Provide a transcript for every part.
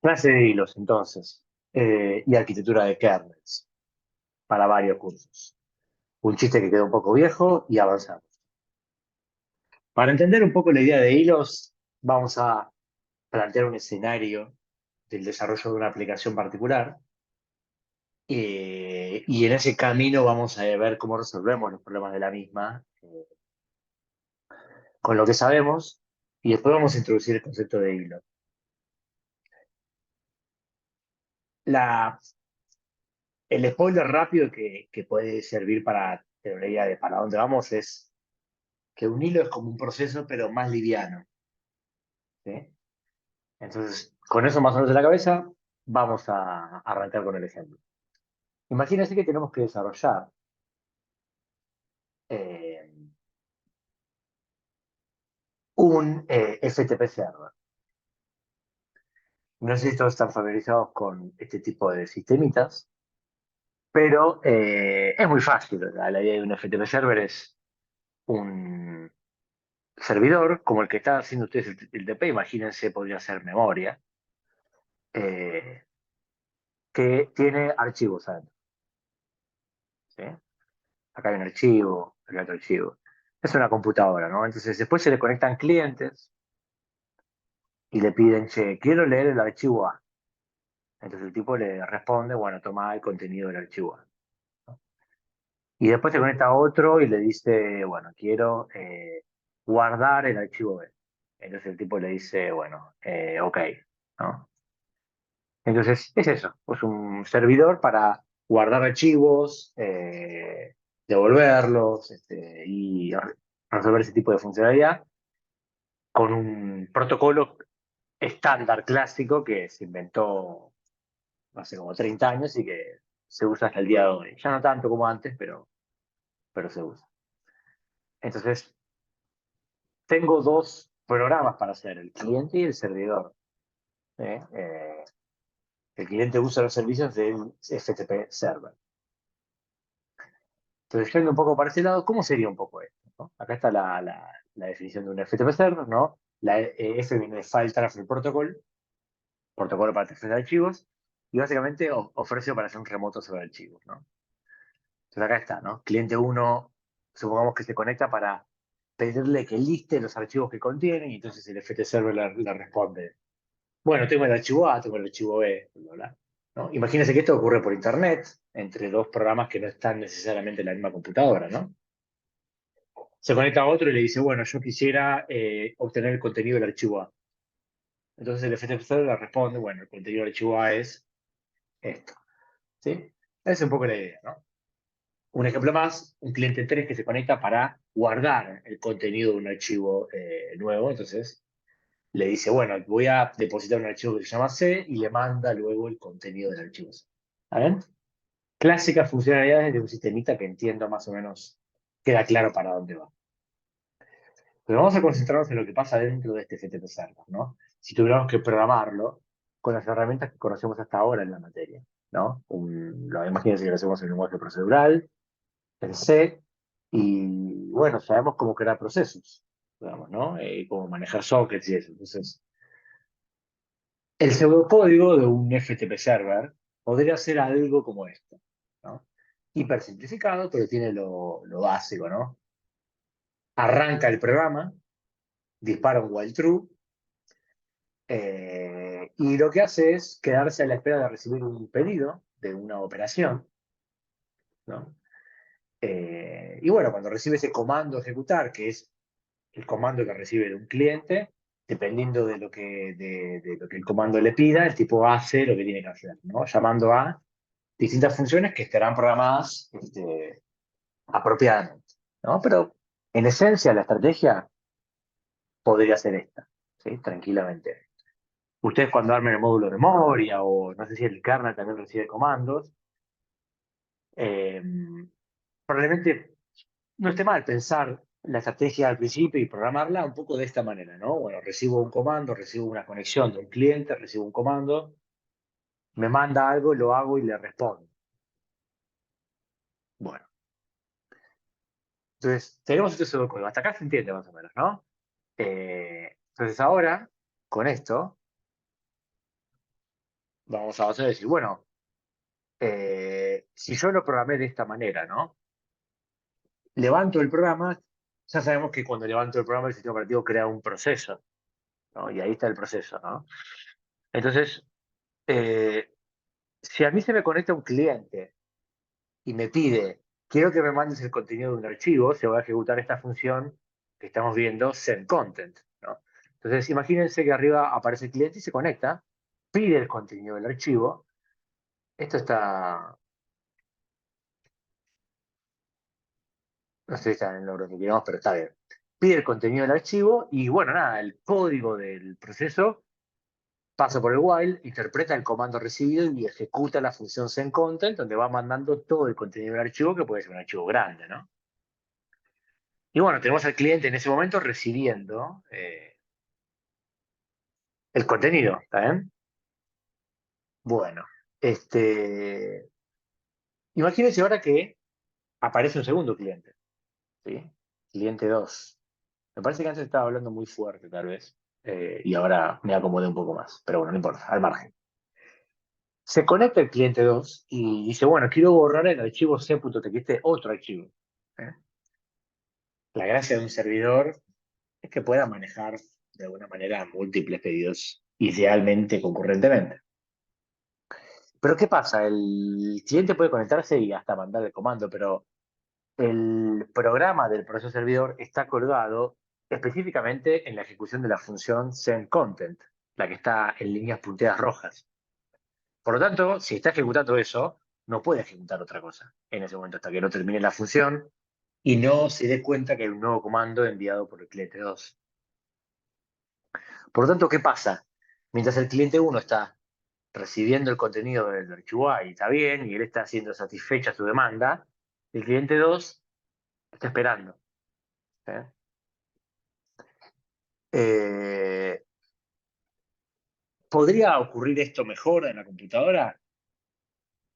Clase de hilos, entonces, y arquitectura de kernels para varios cursos. Un chiste que quedó un poco viejo y avanzamos. Para entender un poco la idea de hilos, vamos a plantear un escenario del desarrollo de una aplicación particular y en ese camino vamos a ver cómo resolvemos los problemas de la misma con lo que sabemos y después vamos a introducir el concepto de hilo. La, el spoiler rápido que puede servir para tener una idea de para dónde vamos es que un hilo es como un proceso, pero más liviano. ¿Sí? Entonces, con eso más o menos en la cabeza, vamos a arrancar con el ejemplo. Imagínense que tenemos que desarrollar eh, un FTP server. No sé si todos están familiarizados con este tipo de sistemitas, pero es muy fácil. La idea de un FTP server es un servidor como el que están haciendo ustedes el TP, imagínense, podría ser memoria, eh, que tiene archivos adentro. ¿Sí? Acá hay un archivo, el otro archivo. Es una computadora, ¿no? Entonces después se le conectan clientes y le piden, che, quiero leer el archivo A. Entonces el tipo le responde, bueno, toma el contenido del archivo A. ¿No? Y después se conecta a otro y le dice, bueno, quiero guardar el archivo B. Entonces el tipo le dice, bueno, ok, ¿no? Entonces es eso, es un servidor para guardar archivos, devolverlos y resolver ese tipo de funcionalidad con un protocolo estándar clásico que se inventó hace como 30 años y que se usa hasta el día de hoy. Ya no tanto como antes, pero se usa. Entonces, tengo dos programas para hacer, el cliente y el servidor. ¿Eh? El cliente usa los servicios del FTP server. Entonces, yendo un poco para ese lado, ¿cómo sería un poco esto? ¿No? Acá está la definición de un FTP server, ¿no? La F viene de File Transfer Protocol, protocolo para transferir archivos, y básicamente ofrece operación remoto sobre archivos, ¿no? Entonces acá está, ¿no? Cliente uno, supongamos que se conecta para pedirle que liste los archivos que contienen, y entonces el FT Server le responde, bueno, tengo el archivo A, tengo el archivo B, bla, bla, ¿no? Imagínense que esto ocurre por internet, entre dos programas que no están necesariamente en la misma computadora, ¿no? Se conecta a otro y le dice, bueno, yo quisiera obtener el contenido del archivo A. Entonces el FT Server le responde, bueno, el contenido del archivo A es esto, ¿sí? Esa es un poco la idea, ¿no? Un ejemplo más, un cliente 3 que se conecta para guardar el contenido de un archivo nuevo. Entonces le dice, bueno, voy a depositar un archivo que se llama C y le manda luego el contenido del archivo C. ¿Está bien? Clásicas funcionalidades de un sistemita que entiendo más o menos, queda claro para dónde va. Pero vamos a concentrarnos en lo que pasa dentro de este FTP Server, ¿no? Si tuviéramos que programarlo con las herramientas que conocemos hasta ahora en la materia, ¿no? Imagínense que lo hacemos en lenguaje procedural, en C, y bueno, sabemos cómo crear procesos, digamos, ¿no? Cómo manejar sockets y eso. Entonces, el pseudocódigo de un FTP server podría ser algo como esto, ¿no? Hiper simplificado, pero tiene lo básico, ¿no? Arranca el programa, dispara un while true, y lo que hace es quedarse a la espera de recibir un pedido de una operación, ¿no? Y bueno, cuando recibe ese comando ejecutar, que es el comando que recibe de un cliente, dependiendo de lo que el comando le pida, el tipo hace lo que tiene que hacer, ¿no? Llamando a distintas funciones que estarán programadas apropiadamente, ¿no? Pero en esencia la estrategia podría ser esta, ¿sí? Tranquilamente. Ustedes cuando armen el módulo de memoria o no sé si el kernel también recibe comandos, eh, probablemente no esté mal pensar la estrategia al principio y programarla un poco de esta manera, ¿no? Bueno, recibo un comando, recibo una conexión de un cliente, recibo un comando, me manda algo, lo hago y le respondo. Bueno, entonces tenemos este pseudocódigo. Hasta acá se entiende más o menos, ¿no? Entonces ahora, con esto, vamos a avanzar y decir, bueno, si yo lo programé de esta manera, ¿no? Levanto el programa, ya sabemos que cuando levanto el programa el sistema operativo crea un proceso, ¿no? Y ahí está el proceso, ¿no? Entonces, eh, si a mí se me conecta un cliente y me pide, quiero que me mandes el contenido de un archivo, se va a ejecutar esta función que estamos viendo, send content, ¿no? Entonces, imagínense que arriba aparece el cliente y se conecta, pide el contenido del archivo. Esto está, no sé si está en el orden que queremos, pero está bien. Pide el contenido del archivo y bueno, nada, el código del proceso pasa por el while, interpreta el comando recibido y ejecuta la función sendContent, donde va mandando todo el contenido del archivo, que puede ser un archivo grande, ¿no? Y bueno, tenemos al cliente en ese momento recibiendo el contenido, ¿está bien? Bueno, este, imagínense ahora que aparece un segundo cliente, ¿sí? Cliente 2. Me parece que antes estaba hablando muy fuerte, tal vez, y ahora me acomodé un poco más, pero bueno, no importa, al margen. Se conecta el cliente 2 y dice, bueno, quiero borrar el archivo c.txt, otro archivo. ¿Eh? La gracia de un servidor es que pueda manejar de alguna manera múltiples pedidos, idealmente concurrentemente. Pero ¿qué pasa? El cliente puede conectarse y hasta mandar el comando, pero el programa del proceso servidor está colgado específicamente en la ejecución de la función sendContent, la que está en líneas punteadas rojas. Por lo tanto, si está ejecutando eso, no puede ejecutar otra cosa en ese momento hasta que no termine la función y no se dé cuenta que hay un nuevo comando enviado por el cliente 2. Por lo tanto, ¿qué pasa? Mientras el cliente 1 está recibiendo el contenido del archivo A y está bien, y él está haciendo satisfecha su demanda, el cliente 2 está esperando. ¿Eh? Eh, ¿Podría ocurrir esto mejor en la computadora?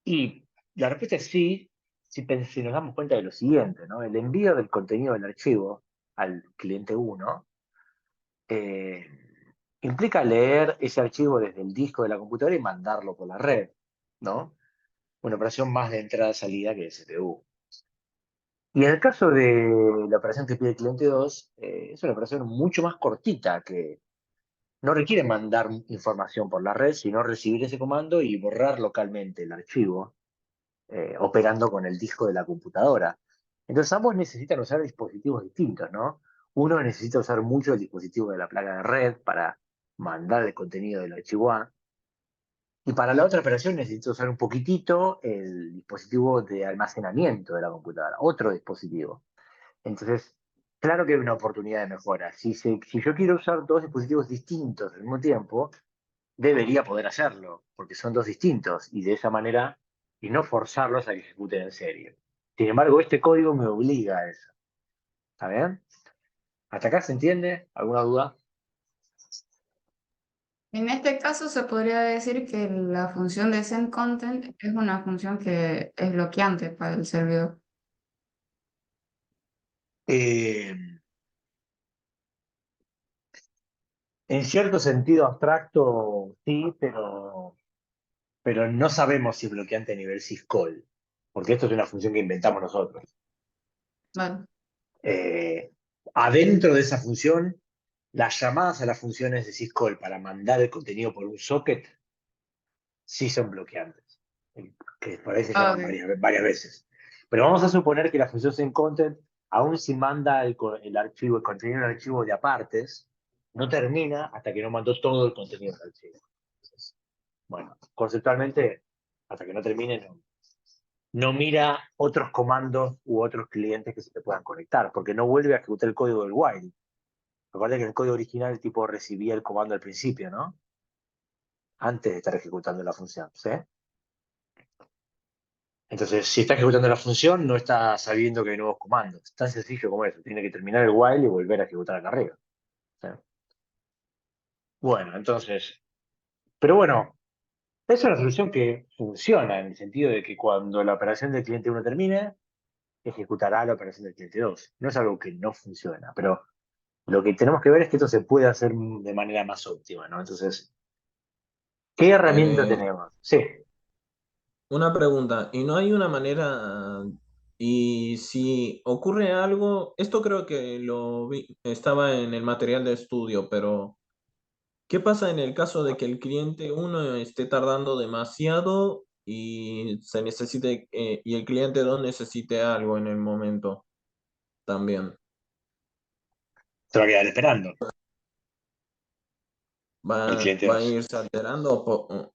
Y la respuesta es sí, si nos damos cuenta de lo siguiente, ¿no? El envío del contenido del archivo al cliente 1 eh, implica leer ese archivo desde el disco de la computadora y mandarlo por la red, ¿no? Una operación más de entrada-salida que de CPU. Y en el caso de la operación que pide el cliente 2, es una operación mucho más cortita, que no requiere mandar información por la red, sino recibir ese comando y borrar localmente el archivo, operando con el disco de la computadora. Entonces ambos necesitan usar dispositivos distintos, ¿no? Uno necesita usar mucho el dispositivo de la placa de red para mandar el contenido del archivo A, y para la otra operación necesito usar un poquitito el dispositivo de almacenamiento de la computadora, otro dispositivo. Entonces, claro que hay una oportunidad de mejora. Si yo quiero usar dos dispositivos distintos al mismo tiempo, debería poder hacerlo, porque son dos distintos, y de esa manera, y no forzarlos a que ejecuten en serie. Sin embargo, este código me obliga a eso. ¿Está bien? ¿Hasta acá se entiende? ¿Alguna duda? En este caso se podría decir que la función de sendContent es una función que es bloqueante para el servidor. Eh, en cierto sentido abstracto, sí, pero no sabemos si es bloqueante a nivel syscall, porque esto es una función que inventamos nosotros. Vale. Eh, Adentro de esa función, las llamadas a las funciones de syscall para mandar el contenido por un socket sí son bloqueantes, que por ahí se Ah, llaman ok. varias veces. Pero vamos a suponer que la función sendContent, aun si manda el archivo, el contenido del archivo de apartes, no termina hasta que no mandó todo el contenido del archivo. Entonces, bueno, conceptualmente, hasta que no termine, no mira otros comandos u otros clientes que se te puedan conectar, porque no vuelve a ejecutar el código del while. Recuerda que en el código original el tipo recibía el comando al principio, ¿no? Antes de estar ejecutando la función, ¿sí? Entonces, si está ejecutando la función, no está sabiendo que hay nuevos comandos. Es tan sencillo como eso. Tiene que terminar el while y volver a ejecutar acá arriba. ¿Sí? Bueno, entonces, pero bueno, es una solución que funciona en el sentido de que cuando la operación del cliente uno termine, ejecutará la operación del cliente 2. No es algo que no funciona, pero lo que tenemos que ver es que esto se puede hacer de manera más óptima, ¿no? Entonces, ¿Qué herramienta Eh, tenemos? Sí, una pregunta, ¿y no hay una manera, y si ocurre algo, esto creo que lo vi, estaba en el material de estudio, pero ¿qué pasa en el caso de que el cliente uno esté tardando demasiado y se necesite, y el cliente 2 necesite algo en el momento también? se va a quedar esperando ¿Va, el cliente va a 2. irse alterando o No, no,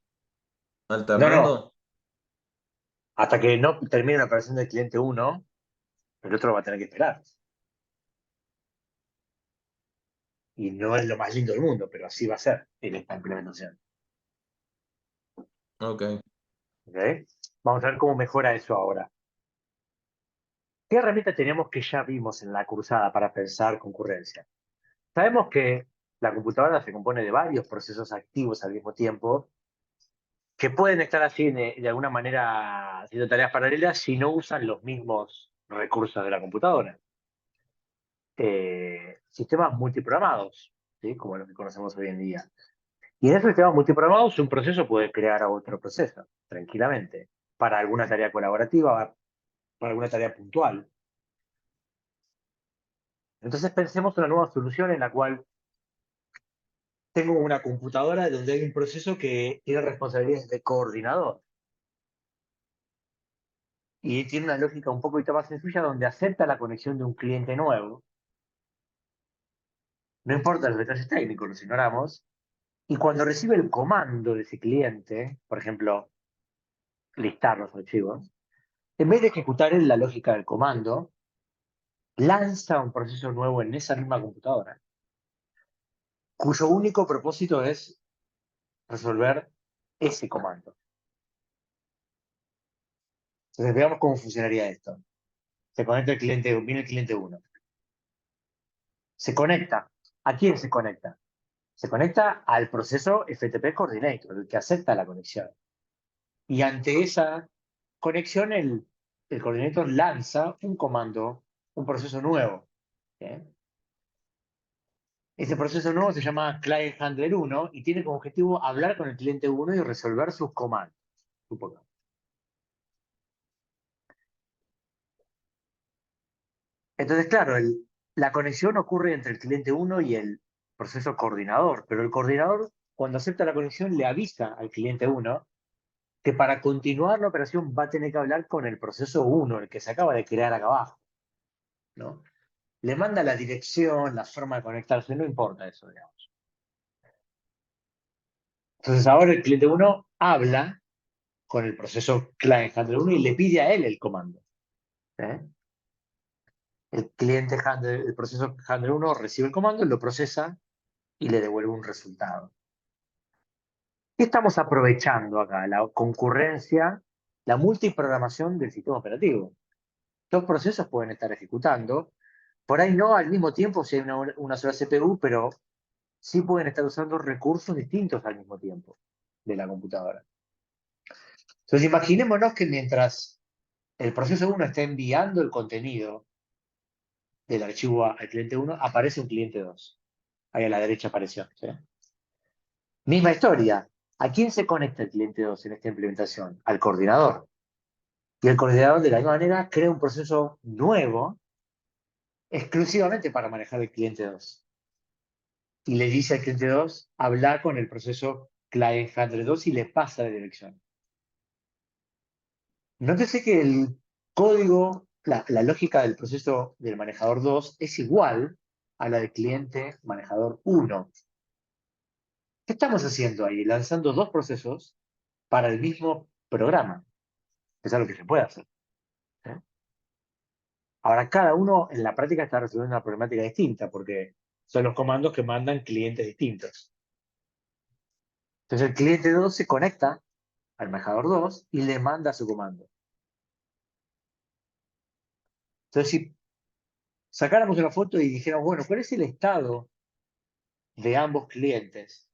alternando? hasta que no termine la operación del cliente uno, el otro va a tener que esperar. Y no es lo más lindo del mundo, pero así va a ser en esta implementación. Ok. ¿Ok? Vamos a ver cómo mejora eso ahora. ¿Qué herramienta tenemos que ya vimos en la cursada para pensar concurrencia? Sabemos que la computadora se compone de varios procesos activos al mismo tiempo que pueden estar así de alguna manera haciendo tareas paralelas si no usan los mismos recursos de la computadora. Sistemas multiprogramados, ¿sí? Como los que conocemos hoy en día. Y en esos sistemas multiprogramados un proceso puede crear a otro proceso, tranquilamente, para alguna tarea colaborativa, para alguna tarea puntual. Entonces pensemos una nueva solución en la cual tengo una computadora donde hay un proceso que tiene responsabilidades de coordinador. Y tiene una lógica un poquito más sencilla donde acepta la conexión de un cliente nuevo. No importa los detalles técnicos, los ignoramos. Y cuando recibe el comando de ese cliente, por ejemplo, listar los archivos, en vez de ejecutar él la lógica del comando, lanza un proceso nuevo en esa misma computadora, cuyo único propósito es resolver ese comando. Entonces veamos cómo funcionaría esto. Se conecta el cliente, viene el cliente uno. Se conecta. ¿A quién se conecta? Se conecta al proceso FTP Coordinator, el que acepta la conexión. Y ante esa conexión, el coordinator lanza un comando, un proceso nuevo. ¿Bien? Ese proceso nuevo se llama Client Handler 1 y tiene como objetivo hablar con el cliente 1 y resolver sus comandos. Supongamos. Entonces, claro, la conexión ocurre entre el cliente 1 y el proceso coordinador, pero el coordinador, cuando acepta la conexión, le avisa al cliente 1 que para continuar la operación va a tener que hablar con el proceso 1, el que se acaba de crear acá abajo, ¿no? Le manda la dirección, la forma de conectarse, no importa eso, digamos. Entonces ahora el cliente 1 habla con el proceso client handler 1 y le pide a él el comando. ¿Eh? El proceso handler 1 recibe el comando, lo procesa y le devuelve un resultado. ¿Qué estamos aprovechando acá? La concurrencia, la multiprogramación del sistema operativo. Dos procesos pueden estar ejecutando, por ahí no al mismo tiempo si hay una sola CPU, pero sí pueden estar usando recursos distintos al mismo tiempo de la computadora. Entonces imaginémonos que mientras el proceso 1 está enviando el contenido del archivo al cliente 1, aparece un cliente 2. Ahí a la derecha apareció. ¿Sí? Misma historia. ¿A quién se conecta el cliente 2 en esta implementación? Al coordinador. Y el coordinador de la misma manera crea un proceso nuevo exclusivamente para manejar el cliente 2. Y le dice al cliente 2, habla con el proceso client handler 2 y le pasa de dirección. Nótese que el código, la lógica del proceso del manejador 2 es igual a la del cliente manejador 1. ¿Qué estamos haciendo ahí? Lanzando dos procesos para el mismo programa. Es algo que se puede hacer. ¿Eh? Ahora, cada uno en la práctica está resolviendo una problemática distinta, porque son los comandos que mandan clientes distintos. Entonces, el cliente 2 se conecta al manejador 2 y le manda su comando. Entonces, si sacáramos una foto y dijéramos, bueno, ¿cuál es el estado de ambos clientes?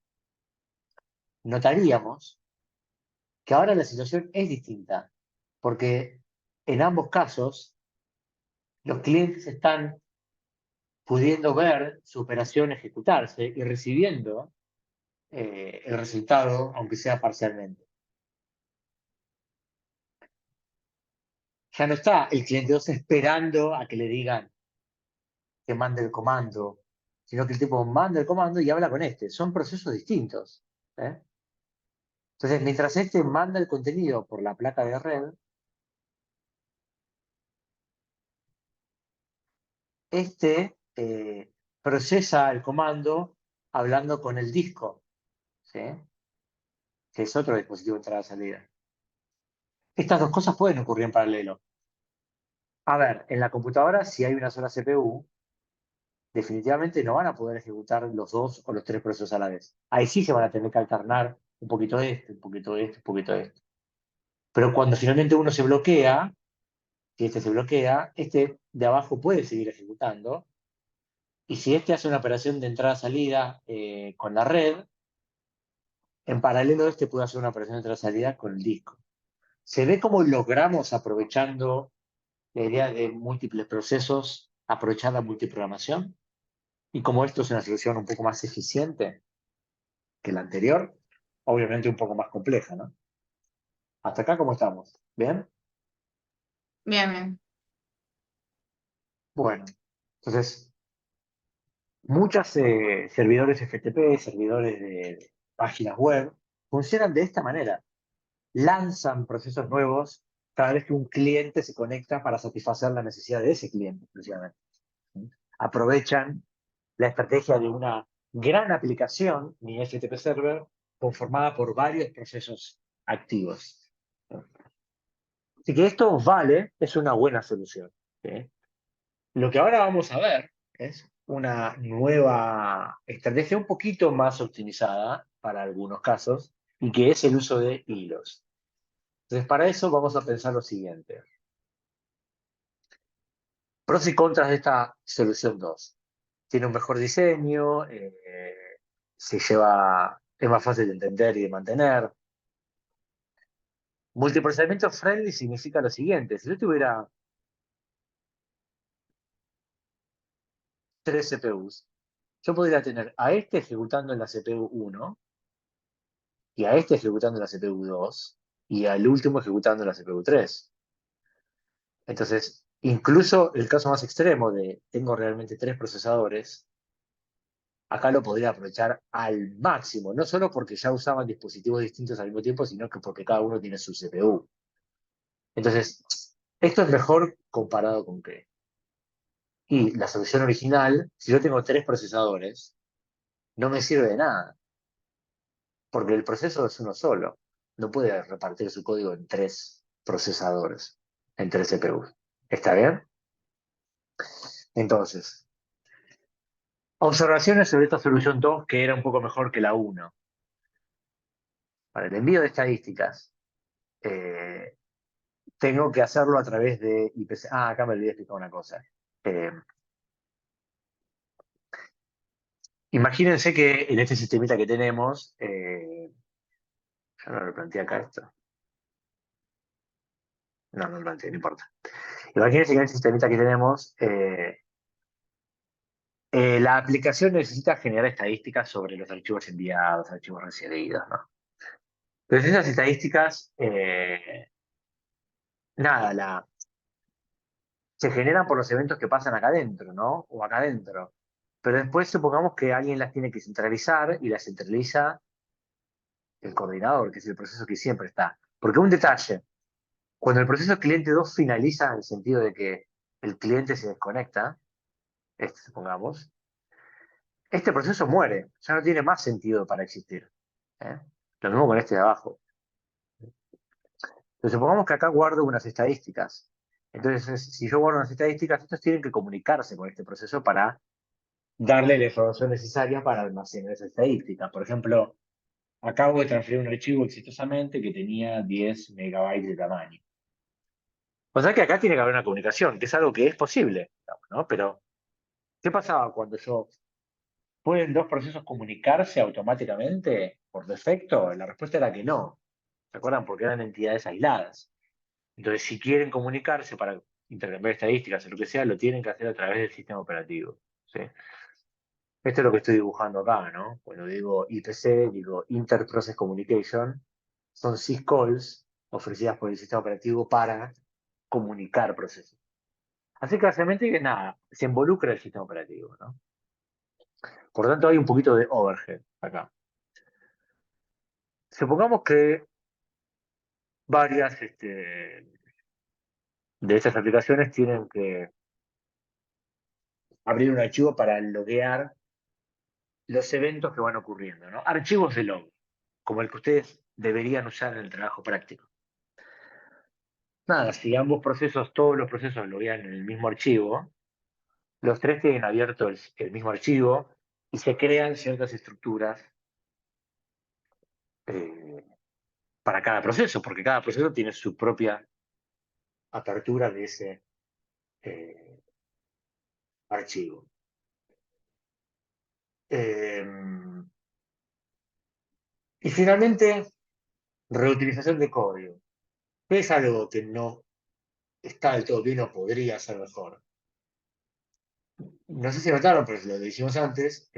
Notaríamos que ahora la situación es distinta, porque en ambos casos los clientes están pudiendo ver su operación ejecutarse y recibiendo el resultado, aunque sea parcialmente. Ya no está el cliente 2 esperando a que le digan que mande el comando, sino que el tipo manda el comando y habla con este. Son procesos distintos. ¿Eh? Entonces, mientras este manda el contenido por la placa de red, este procesa el comando hablando con el disco, ¿sí? Que es otro dispositivo de entrada-salida. Estas dos cosas pueden ocurrir en paralelo. A ver, en la computadora, si hay una sola CPU, definitivamente no van a poder ejecutar los dos o los tres procesos a la vez. Ahí sí se van a tener que alternar un poquito de este, un poquito de este, un poquito de este. Pero cuando finalmente uno se bloquea, si este se bloquea, este de abajo puede seguir ejecutando. Y si este hace una operación de entrada-salida con la red, en paralelo este puede hacer una operación de entrada-salida con el disco. Se ve cómo logramos, aprovechando la idea de múltiples procesos, aprovechar la multiprogramación. Y como esto es una solución un poco más eficiente que la anterior, obviamente un poco más compleja, ¿no? Hasta acá, ¿cómo estamos? ¿Bien? Bien, bien. Bueno, entonces, muchos servidores FTP, servidores de páginas web, funcionan de esta manera. Lanzan procesos nuevos cada vez que un cliente se conecta para satisfacer la necesidad de ese cliente, exclusivamente. ¿Sí? Aprovechan la estrategia de una gran aplicación, mi FTP Server, conformada por varios procesos activos. Así que esto vale, es una buena solución. ¿Sí? Lo que ahora vamos a ver es una nueva estrategia un poquito más optimizada para algunos casos, y que es el uso de hilos. Entonces, para eso vamos a pensar lo siguiente. Pros y contras de esta solución 2. Tiene un mejor diseño, es más fácil de entender y de mantener. Multiprocesamiento friendly significa lo siguiente. Si yo tuviera 3 CPUs, yo podría tener a este ejecutando en la CPU 1 y a este ejecutando en la CPU 2 y al último ejecutando en la CPU 3. Entonces, incluso el caso más extremo de tengo realmente 3 procesadores, acá lo podría aprovechar al máximo, no solo porque ya usaban dispositivos distintos al mismo tiempo, sino que porque cada uno tiene su CPU. Entonces, esto es mejor comparado con qué. Y la solución original, si yo tengo 3 procesadores, no me sirve de nada, porque el proceso es uno solo. No puede repartir su código en 3 procesadores, en 3 CPUs. ¿Está bien? Entonces, observaciones sobre esta solución 2 que era un poco mejor que la 1. Para el envío de estadísticas, eh, tengo que hacerlo a través de IPC. Ah, acá me olvidé de explicar una cosa. Eh, Imagínense que en este sistemita que tenemos, yo no lo planteé acá esto. No, no lo planteé, no importa. Imagínense que en este sistemita que tenemos, la aplicación necesita generar estadísticas sobre los archivos enviados, archivos recibidos, ¿no? Entonces esas estadísticas, nada, se generan por los eventos que pasan acá adentro, ¿no? O acá adentro. Pero después supongamos que alguien las tiene que centralizar y las centraliza el coordinador, que es el proceso que siempre está. Porque un detalle, cuando el proceso cliente 2 finaliza en el sentido de que el cliente se desconecta, supongamos, este proceso muere, ya no tiene más sentido para existir. ¿Eh? Lo mismo con este de abajo. Entonces, supongamos que acá guardo unas estadísticas. Entonces, si yo guardo unas estadísticas, estos tienen que comunicarse con este proceso para darle la información necesaria para almacenar esa estadística. Por ejemplo, acabo de transferir un archivo exitosamente que tenía 10 megabytes de tamaño. O sea que acá tiene que haber una comunicación, que es algo que es posible, ¿no? Pero, ¿qué pasaba cuando ¿pueden dos procesos comunicarse automáticamente por defecto? La respuesta era que no. ¿Se acuerdan? Porque eran entidades aisladas. Entonces, si quieren comunicarse para intercambiar estadísticas o lo que sea, lo tienen que hacer a través del sistema operativo. ¿Sí? Esto es lo que estoy dibujando acá, ¿no? Cuando digo IPC, digo Inter-Process Communication, son syscalls ofrecidas por el sistema operativo para comunicar procesos. Así que básicamente que nada, se involucra el sistema operativo, ¿no? Por lo tanto, hay un poquito de overhead acá. Supongamos que varias de estas aplicaciones tienen que abrir un archivo para loguear los eventos que van ocurriendo, ¿no? Archivos de log, como el que ustedes deberían usar en el trabajo práctico. Nada, si ambos procesos, todos los procesos loguean en el mismo archivo, los tres tienen abierto el mismo archivo y se crean ciertas estructuras eh, para cada proceso, porque cada proceso tiene su propia apertura de ese eh, archivo. Eh, y finalmente, reutilización de código. Es algo que no está del todo bien o podría ser mejor. No sé si notaron, pero lo dijimos antes,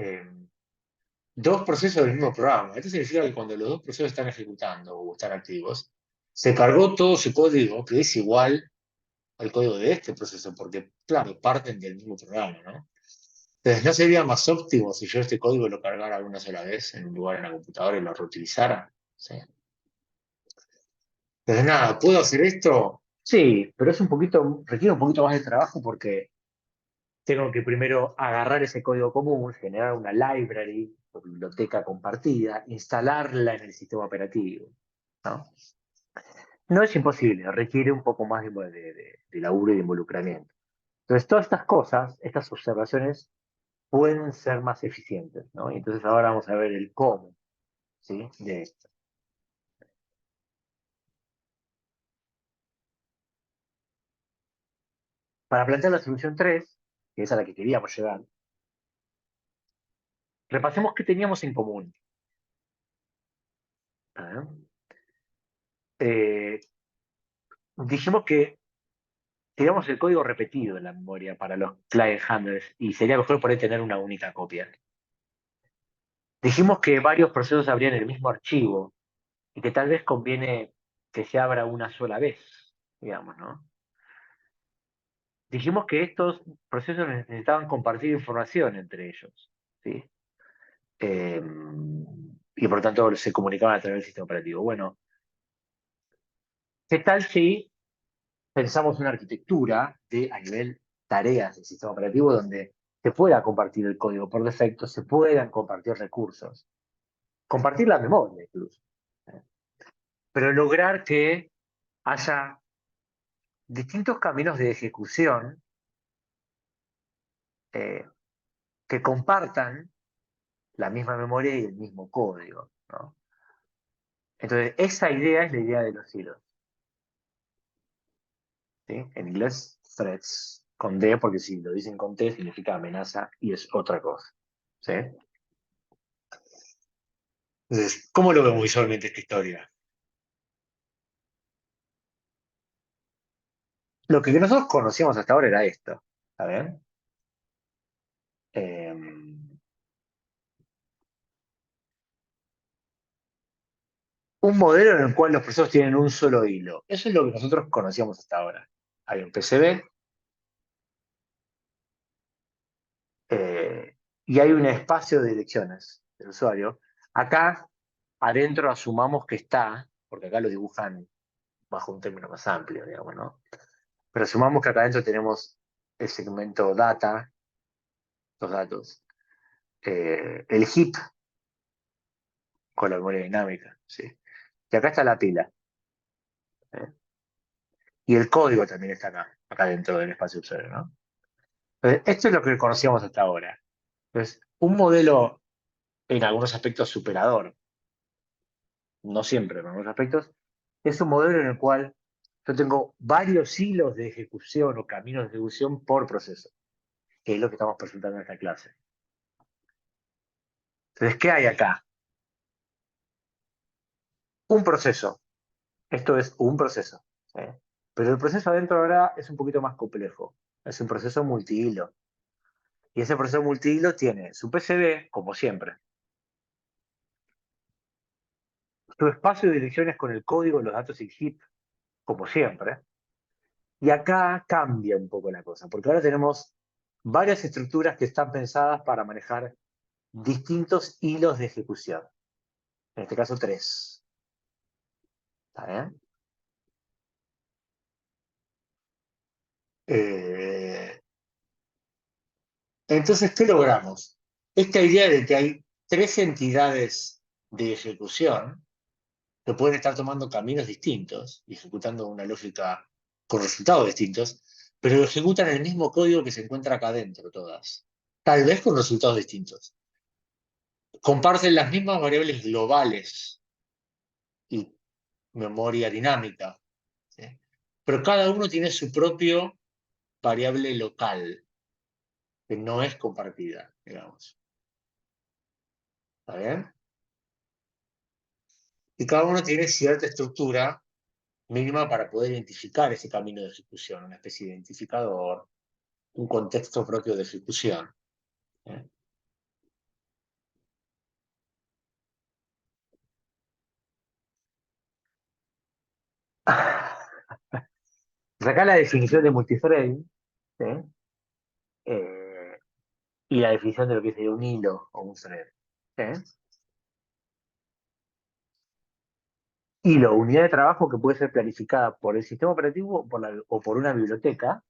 dos procesos del mismo programa. Esto significa que cuando los dos procesos están ejecutando o están activos, se cargó todo su código que es igual al código de este proceso, porque, claro, parten del mismo programa, ¿no? Entonces, ¿no sería más óptimo si yo este código lo cargara una sola vez en un lugar en la computadora y lo reutilizara? ¿Sí? Entonces, nada, ¿puedo hacer esto? Sí, pero es un poquito, requiere un poquito más de trabajo porque tengo que primero agarrar ese código común, generar una library o biblioteca compartida, instalarla en el sistema operativo, ¿no? No es imposible, requiere un poco más de laburo y de involucramiento. Entonces, todas estas cosas, estas observaciones, pueden ser más eficientes, ¿no? Y entonces ahora vamos a ver el cómo, ¿sí? De esto. Para plantear la solución 3, que es a la que queríamos llegar, repasemos qué teníamos en común. ¿Ah? Eh, Dijimos que teníamos el código repetido en la memoria para los client handlers y sería mejor por ahí tener una única copia. Dijimos que varios procesos abrían el mismo archivo y que tal vez conviene que se abra una sola vez, digamos, ¿no? Dijimos que estos procesos necesitaban compartir información entre ellos, ¿sí? Eh, y por lo tanto se comunicaban a través del sistema operativo. Bueno, ¿qué tal si pensamos una arquitectura a nivel tareas del sistema operativo donde se pueda compartir el código por defecto, se puedan compartir recursos, compartir la memoria incluso, ¿eh? Pero lograr que haya distintos caminos de ejecución eh, que compartan la misma memoria y el mismo código, ¿no? Entonces, esa idea es la idea de los hilos, ¿sí? En inglés, threats, con D, porque si lo dicen con T significa amenaza y es otra cosa, ¿sí? Entonces, ¿cómo lo vemos visualmente esta historia? Lo que nosotros conocíamos hasta ahora era esto, ¿está bien? Eh, un modelo en el cual los procesos tienen un solo hilo. Eso es lo que nosotros conocíamos hasta ahora. Hay un PCB y hay un espacio de direcciones del usuario. Acá, adentro asumamos que está, porque acá lo dibujan bajo un término más amplio, digamos, ¿no? Pero asumamos que acá adentro tenemos el segmento data, los datos, el heap con la memoria dinámica, ¿sí? Y acá está la pila, ¿eh? Y el código también está acá dentro del espacio usuario, ¿no? Entonces, esto es lo que conocíamos hasta ahora. Entonces, un modelo en algunos aspectos superador, no siempre, pero en algunos aspectos, es un modelo en el cual yo tengo varios hilos de ejecución o caminos de ejecución por proceso, que es lo que estamos presentando en esta clase. Entonces, ¿qué hay acá? Un proceso. Esto es un proceso, ¿sí? Pero el proceso adentro ahora es un poquito más complejo. Es un proceso multihilo. Y ese proceso multihilo tiene su PCB, como siempre, su espacio de direcciones con el código, los datos y heap, como siempre. Y acá cambia un poco la cosa, porque ahora tenemos varias estructuras que están pensadas para manejar distintos hilos de ejecución. En este caso, tres. ¿Está bien? Eh, entonces, ¿qué logramos? Esta idea de que hay tres entidades de ejecución que pueden estar tomando caminos distintos y ejecutando una lógica con resultados distintos, pero ejecutan el mismo código que se encuentra acá adentro todas, tal vez con resultados distintos. Comparten las mismas variables globales y memoria dinámica, ¿sí? Pero cada uno tiene su propio variable local, que no es compartida, digamos. ¿Está bien? Y cada uno tiene cierta estructura mínima para poder identificar ese camino de ejecución, una especie de identificador, un contexto propio de ejecución. ¿Eh? Acá la definición de multithreading, ¿sí? Eh, y la definición de lo que sería un hilo o un thread. ¿Sí? Hilo, unidad de trabajo que puede ser planificada por el sistema operativo o por una biblioteca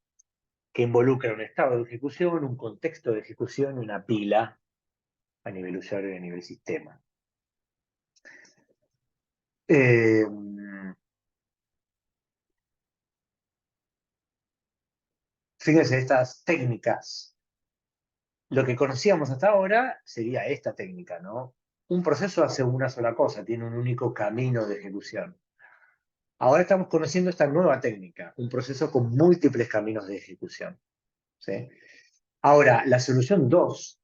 que involucra un estado de ejecución, un contexto de ejecución y una pila a nivel usuario y a nivel sistema. Eh, Fíjense, estas técnicas. Lo que conocíamos hasta ahora sería esta técnica, ¿no? Un proceso hace una sola cosa, tiene un único camino de ejecución. Ahora estamos conociendo esta nueva técnica, un proceso con múltiples caminos de ejecución, ¿sí? Ahora, la solución 2,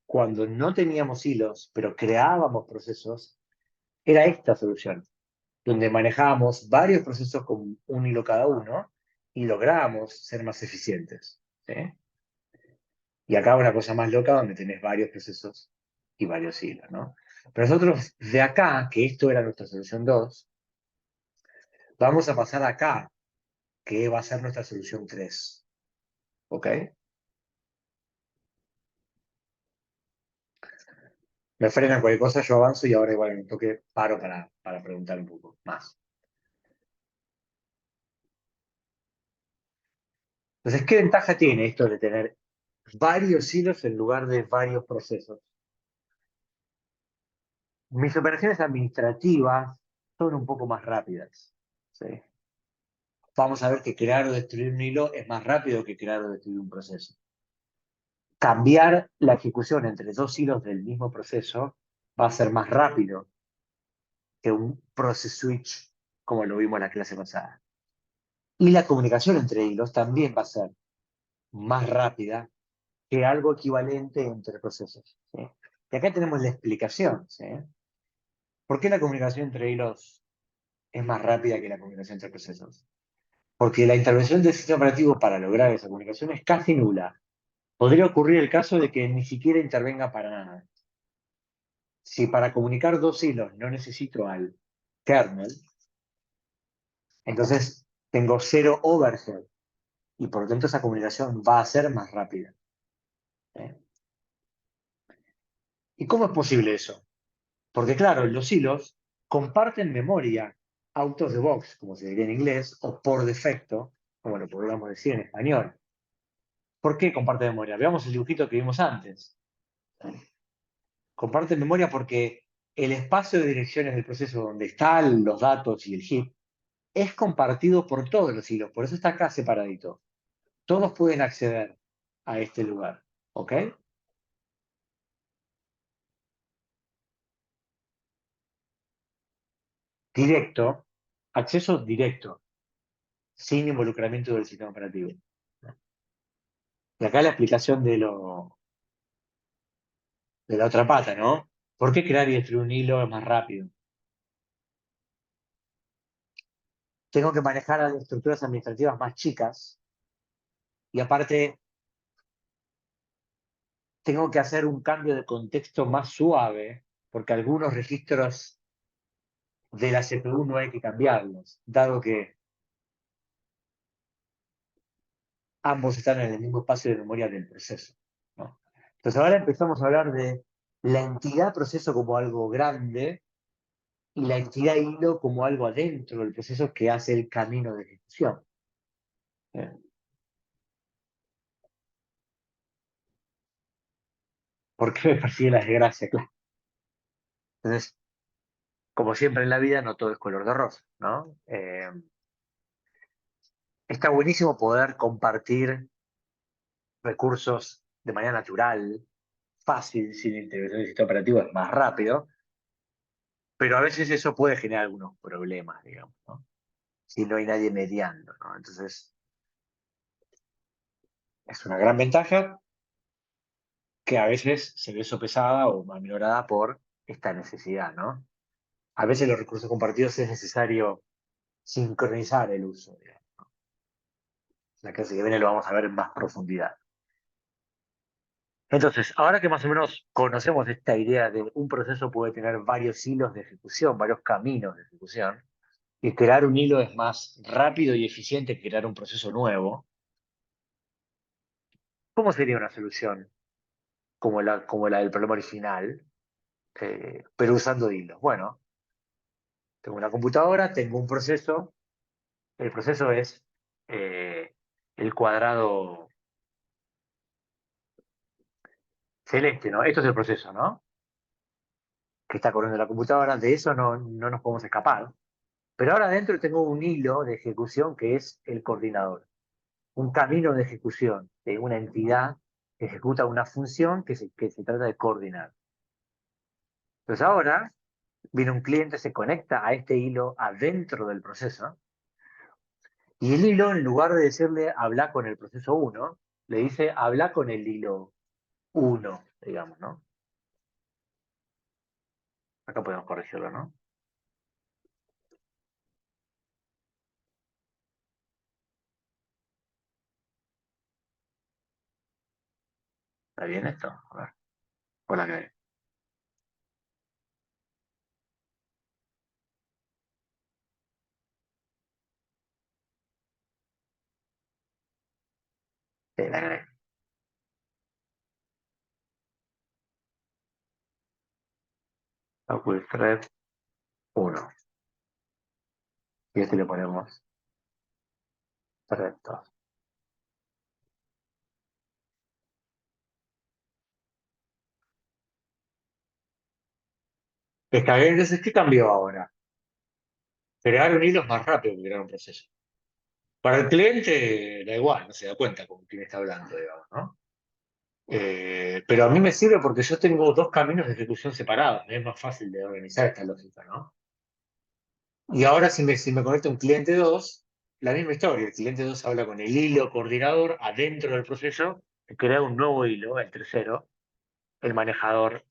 cuando no teníamos hilos, pero creábamos procesos, era esta solución, donde manejábamos varios procesos con un hilo cada uno y lográbamos ser más eficientes, ¿sí? Y acá una cosa más loca donde tenés varios procesos y varios hilos, ¿no? Pero nosotros de acá, que esto era nuestra solución 2, vamos a pasar acá, que va a ser nuestra solución 3. ¿Ok? Me frenan cualquier cosa, yo avanzo y ahora igual en un toque paro para preguntar un poco más. Entonces, ¿qué ventaja tiene esto de tener varios hilos en lugar de varios procesos? Mis operaciones administrativas son un poco más rápidas, ¿sí? Vamos a ver que crear o destruir un hilo es más rápido que crear o destruir un proceso. Cambiar la ejecución entre dos hilos del mismo proceso va a ser más rápido que un process switch, como lo vimos en la clase pasada. Y la comunicación entre hilos también va a ser más rápida que algo equivalente entre procesos, ¿sí? Y acá tenemos la explicación, ¿sí? ¿Por qué la comunicación entre hilos es más rápida que la comunicación entre procesos? Porque la intervención del sistema operativo para lograr esa comunicación es casi nula. Podría ocurrir el caso de que ni siquiera intervenga para nada. Si para comunicar dos hilos no necesito al kernel, entonces tengo cero overhead y por lo tanto esa comunicación va a ser más rápida. ¿Eh? ¿Y cómo es posible eso? Porque claro, los hilos comparten memoria out of the box, como se diría en inglés, o por defecto, como lo podríamos decir en español. ¿Por qué comparte memoria? Veamos el dibujito que vimos antes. Comparte memoria porque el espacio de direcciones del proceso donde están los datos y el heap es compartido por todos los hilos, por eso está acá separadito. Todos pueden acceder a este lugar, ¿ok? Directo, acceso directo, sin involucramiento del sistema operativo. Y acá la explicación de la otra pata, ¿no? ¿Por qué crear y destruir un hilo es más rápido? Tengo que manejar a estructuras administrativas más chicas y aparte tengo que hacer un cambio de contexto más suave, porque algunos registros de la CPU no hay que cambiarlos, dado que ambos están en el mismo espacio de memoria del proceso, ¿no? Entonces ahora empezamos a hablar de la entidad proceso como algo grande y la entidad hilo como algo adentro del proceso que hace el camino de ejecución. ¿Eh? ¿Por qué me persigue la desgracia? Claro. Entonces, como siempre en la vida, no todo es color de rosa, ¿no? Está buenísimo poder compartir recursos de manera natural, fácil, sin integración del sistema operativo, es más rápido, pero a veces eso puede generar algunos problemas, digamos, ¿no? Si no hay nadie mediando, ¿no? Entonces, es una gran ventaja que a veces se ve sopesada o aminorada por esta necesidad, ¿no? A veces los recursos compartidos es necesario sincronizar el uso, digamos. La clase que viene lo vamos a ver en más profundidad. Entonces, ahora que más o menos conocemos esta idea de un proceso puede tener varios hilos de ejecución, varios caminos de ejecución, y crear un hilo es más rápido y eficiente que crear un proceso nuevo, ¿cómo sería una solución como la del problema original, pero usando hilos? Bueno, tengo una computadora, tengo un proceso, el proceso es el cuadrado celeste, ¿no? Esto es el proceso, ¿no? Que está corriendo la computadora, de eso no nos podemos escapar. Pero ahora adentro tengo un hilo de ejecución que es el coordinador, un camino de ejecución de una entidad que ejecuta una función que se trata de coordinar. Entonces ahora viene un cliente, se conecta a este hilo adentro del proceso, y el hilo, en lugar de decirle habla con el proceso uno, le dice habla con el hilo uno, digamos, ¿no? Acá podemos corregirlo, ¿no? ¿Está bien esto? A ver, hola, que la agregué. With thread 1. Y este le ponemos thread 2. Está bien, entonces, ¿qué cambió ahora? Crear un hilo es más rápido que crear un proceso. Para el cliente da igual, no se da cuenta con quién está hablando, digamos, ¿no? Pero a mí me sirve porque yo tengo dos caminos de ejecución separados, me es más fácil de organizar esta lógica, ¿no? Y ahora si me conecta un cliente 2, la misma historia, el cliente 2 habla con el hilo coordinador adentro del proceso, crea un nuevo hilo, el tercero, el manejador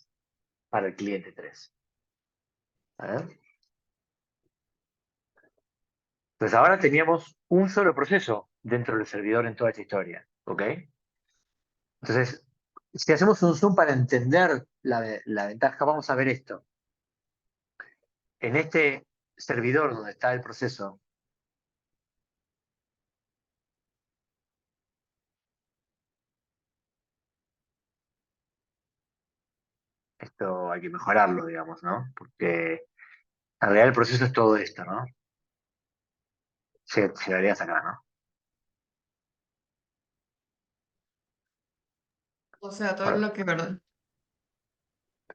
para el cliente 3. Entonces ahora teníamos un solo proceso dentro del servidor en toda esta historia, ¿ok? Entonces, si hacemos un zoom para entender la ventaja, vamos a ver esto. En este servidor donde está el proceso, esto hay que mejorarlo, digamos, ¿no? Porque en realidad el proceso es todo esto, ¿no? Se debería sacar, ¿no? O sea, todo Bueno, lo que es verdad.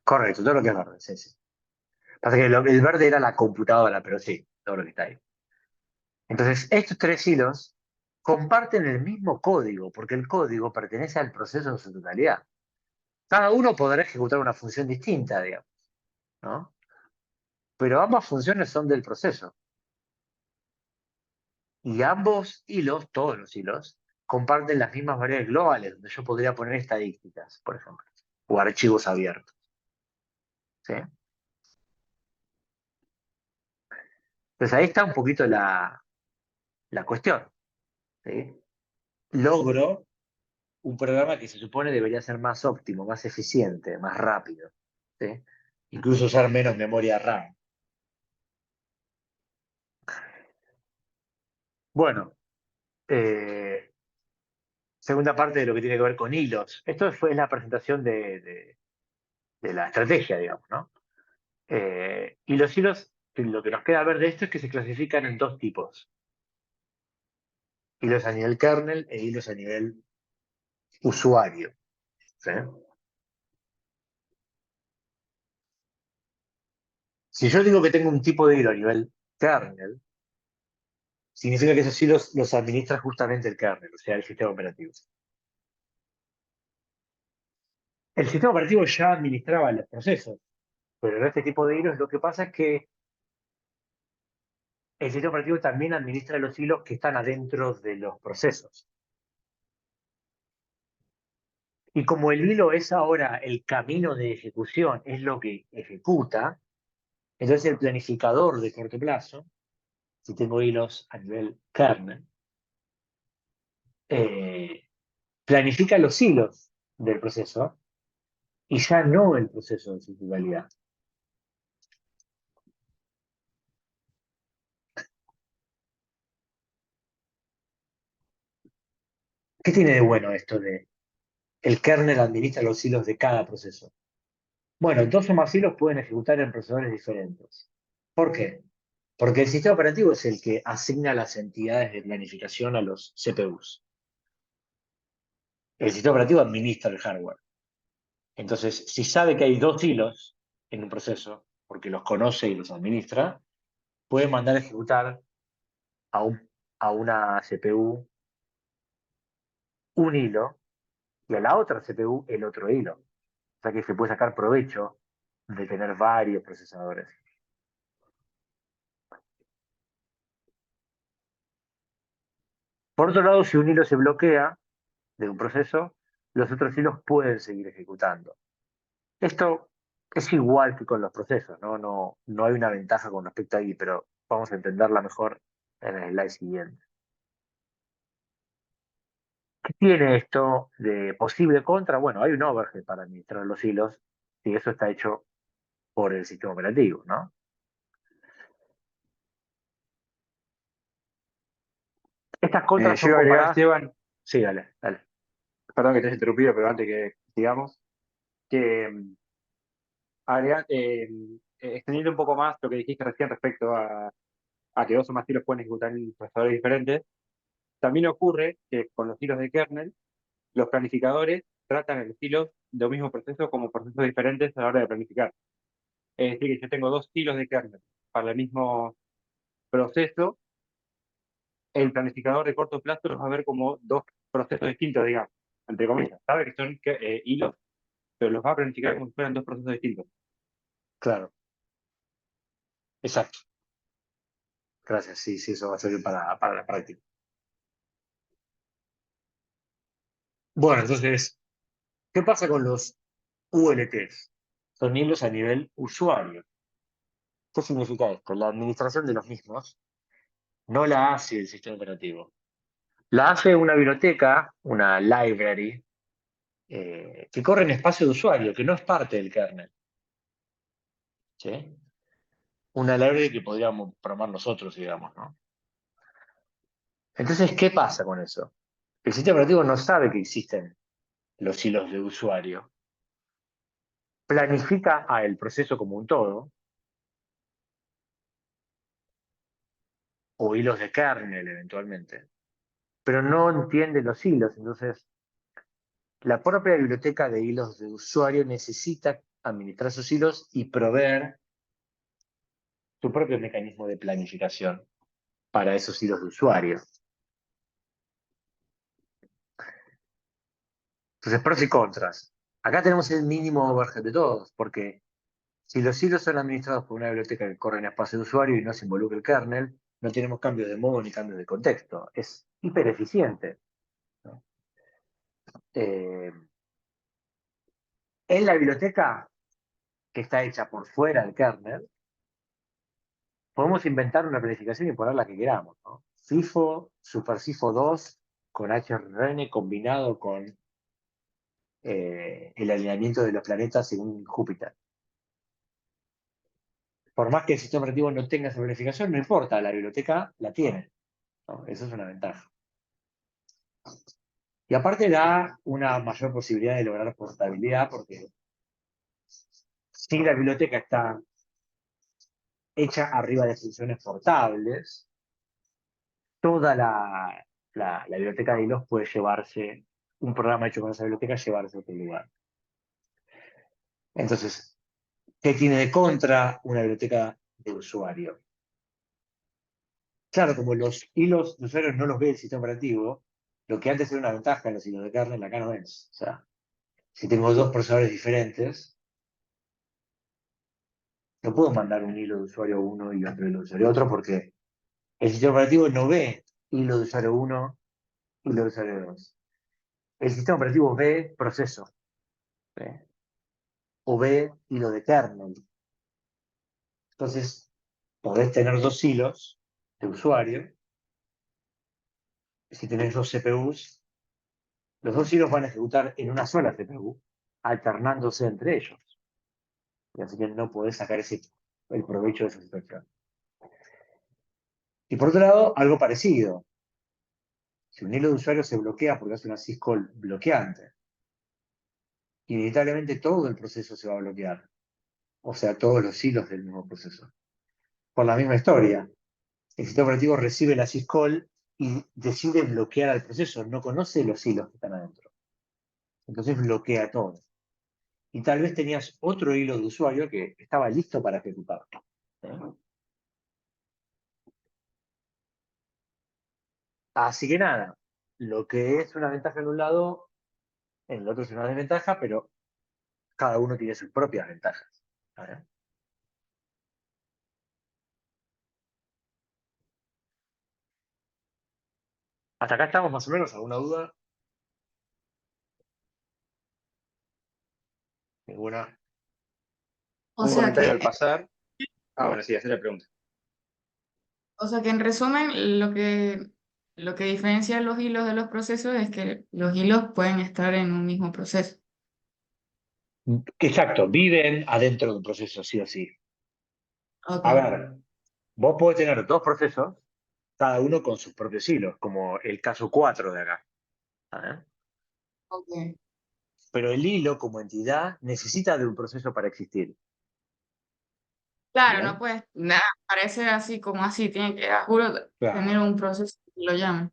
correcto, todo lo que es verde, sí, sí. Pasa que el verde era la computadora, pero sí, todo lo que está ahí. Entonces, estos tres hilos comparten el mismo código, porque el código pertenece al proceso en su totalidad. Cada uno podrá ejecutar una función distinta, digamos, ¿no? Pero ambas funciones son del proceso. Y ambos hilos, todos los hilos, comparten las mismas variables globales, donde yo podría poner estadísticas, por ejemplo, o archivos abiertos. ¿Sí? Entonces ahí está un poquito la cuestión. ¿Sí? Logro un programa que se supone debería ser más óptimo, más eficiente, más rápido, ¿sí? Incluso usar menos memoria RAM. Bueno, eh, segunda parte de lo que tiene que ver con hilos. Esto fue la presentación de la estrategia, digamos, ¿no? Y los hilos, lo que nos queda ver de esto es que se clasifican en dos tipos. Hilos a nivel kernel e hilos a nivel usuario, ¿sí? Si yo digo que tengo un tipo de hilo a nivel kernel, significa que esos hilos los administra justamente el kernel, o sea, el sistema operativo. El sistema operativo ya administraba los procesos, pero en este tipo de hilos lo que pasa es que el sistema operativo también administra los hilos que están adentro de los procesos. Y como el hilo es ahora el camino de ejecución, es lo que ejecuta, entonces el planificador de corto plazo, si tengo hilos a nivel kernel, planifica los hilos del proceso y ya no el proceso en su totalidad. ¿Qué tiene de bueno esto de el kernel administra los hilos de cada proceso? Bueno, dos o más hilos pueden ejecutar en procesadores diferentes. ¿Por qué? Porque el sistema operativo es el que asigna las entidades de planificación a los CPUs. El sistema operativo administra el hardware. Entonces, si sabe que hay dos hilos en un proceso, porque los conoce y los administra, puede mandar a ejecutar a, a una CPU un hilo y a la otra CPU el otro hilo. O sea que se puede sacar provecho de tener varios procesadores. Por otro lado, si un hilo se bloquea de un proceso, los otros hilos pueden seguir ejecutando. Esto es igual que con los procesos, ¿no? No hay una ventaja con respecto a ahí, pero vamos a entenderla mejor en el slide siguiente. ¿Qué tiene esto de posible contra? Bueno, hay un overhead para administrar los hilos y eso está hecho por el sistema operativo, ¿no? Estas contras Yo son iba a agregar, comparadas. Esteban, Sí, dale, dale. perdón que te haya interrumpido, pero antes que sigamos, que extendiendo un poco más lo que dijiste recién respecto a que dos o más hilos pueden ejecutar en procesadores diferentes, también ocurre que con los hilos de kernel, los planificadores tratan a los hilos de un mismo proceso como procesos diferentes a la hora de planificar. Es decir, que yo tengo dos hilos de kernel para el mismo proceso, el planificador de corto plazo los va a ver como dos procesos distintos, digamos, entre comillas. Sabe que son hilos, pero los va a planificar como si fueran dos procesos distintos. Claro, exacto. Gracias, sí, sí, eso va a servir para la práctica. Bueno, entonces, ¿qué pasa con los ULTs? Son hilos a nivel usuario. ¿Qué significa esto? La administración de los mismos no la hace el sistema operativo. La hace una biblioteca, una library, que corre en espacio de usuario, que no es parte del kernel. ¿Sí? Una library que podríamos programar nosotros, digamos, ¿no? Entonces, ¿qué pasa con eso? El sistema operativo no sabe que existen los hilos de usuario. Planifica el proceso como un todo, o hilos de kernel eventualmente, pero no entiende los hilos. Entonces, la propia biblioteca de hilos de usuario necesita administrar sus hilos y proveer su propio mecanismo de planificación para esos hilos de usuario. Entonces, pros y contras. Acá tenemos el mínimo overhead de todos, porque si los hilos son administrados por una biblioteca que corre en espacio de usuario y no se involucra el kernel, no tenemos cambios de modo ni cambios de contexto. Es hiper eficiente, ¿no? En la biblioteca que está hecha por fuera del kernel, podemos inventar una planificación y poner la que queramos, ¿no? FIFO, Super FIFO 2 con HRN combinado con el alineamiento de los planetas según Júpiter. Por más que el sistema operativo no tenga esa planificación, no importa, la biblioteca la tiene, ¿no? Eso es una ventaja. Y aparte da una mayor posibilidad de lograr portabilidad, porque si la biblioteca está hecha arriba de funciones portables, toda la biblioteca de hilos puede llevarse, un programa hecho con esa biblioteca, llevarse a otro lugar. Entonces, ¿qué tiene de contra una biblioteca de usuario? Claro, como los hilos de usuarios no los ve el sistema operativo, lo que antes era una ventaja en los hilos de kernel, acá no es. O sea, si tengo dos procesadores diferentes, no puedo mandar un hilo de usuario 1 y otro hilo de usuario otro porque el sistema operativo no ve hilo de usuario 1 y hilo de usuario 2. El sistema operativo ve proceso, ¿sí? O ve hilo de kernel. Entonces, podés tener dos hilos de usuario. Si tenés dos CPUs, los dos hilos van a ejecutar en una sola CPU, alternándose entre ellos. Y así que no podés sacar el provecho de esa situación. Y por otro lado, algo parecido. Si un hilo de usuario se bloquea porque hace una syscall bloqueante, inevitablemente todo el proceso se va a bloquear. O sea, todos los hilos del mismo proceso. Por la misma historia. El sistema operativo recibe la syscall y decide bloquear al proceso. No conoce los hilos que están adentro. Entonces bloquea todo. Y tal vez tenías otro hilo de usuario que estaba listo para ejecutar. Así que nada, lo que es una ventaja en un lado, en el otro es una desventaja, pero cada uno tiene sus propias ventajas. ¿Vale? Hasta acá estamos más o menos. ¿Alguna duda? ¿Ninguna? O Un sea comentario que, al pasar. Bueno, sí, hacer la pregunta. o sea que en resumen, lo que diferencia los hilos de los procesos es que los hilos pueden estar en un mismo proceso. Exacto, viven adentro de un proceso, sí o sí. Ok, A ver, vos podés tener dos procesos, cada uno con sus propios hilos, como el caso 4 de acá. ¿Vale? ok. Pero el hilo como entidad necesita de un proceso para existir. Claro, no ¿Bien? puedes, nada, parece así como así, tiene que, juro, tener Claro. un proceso que lo llamen.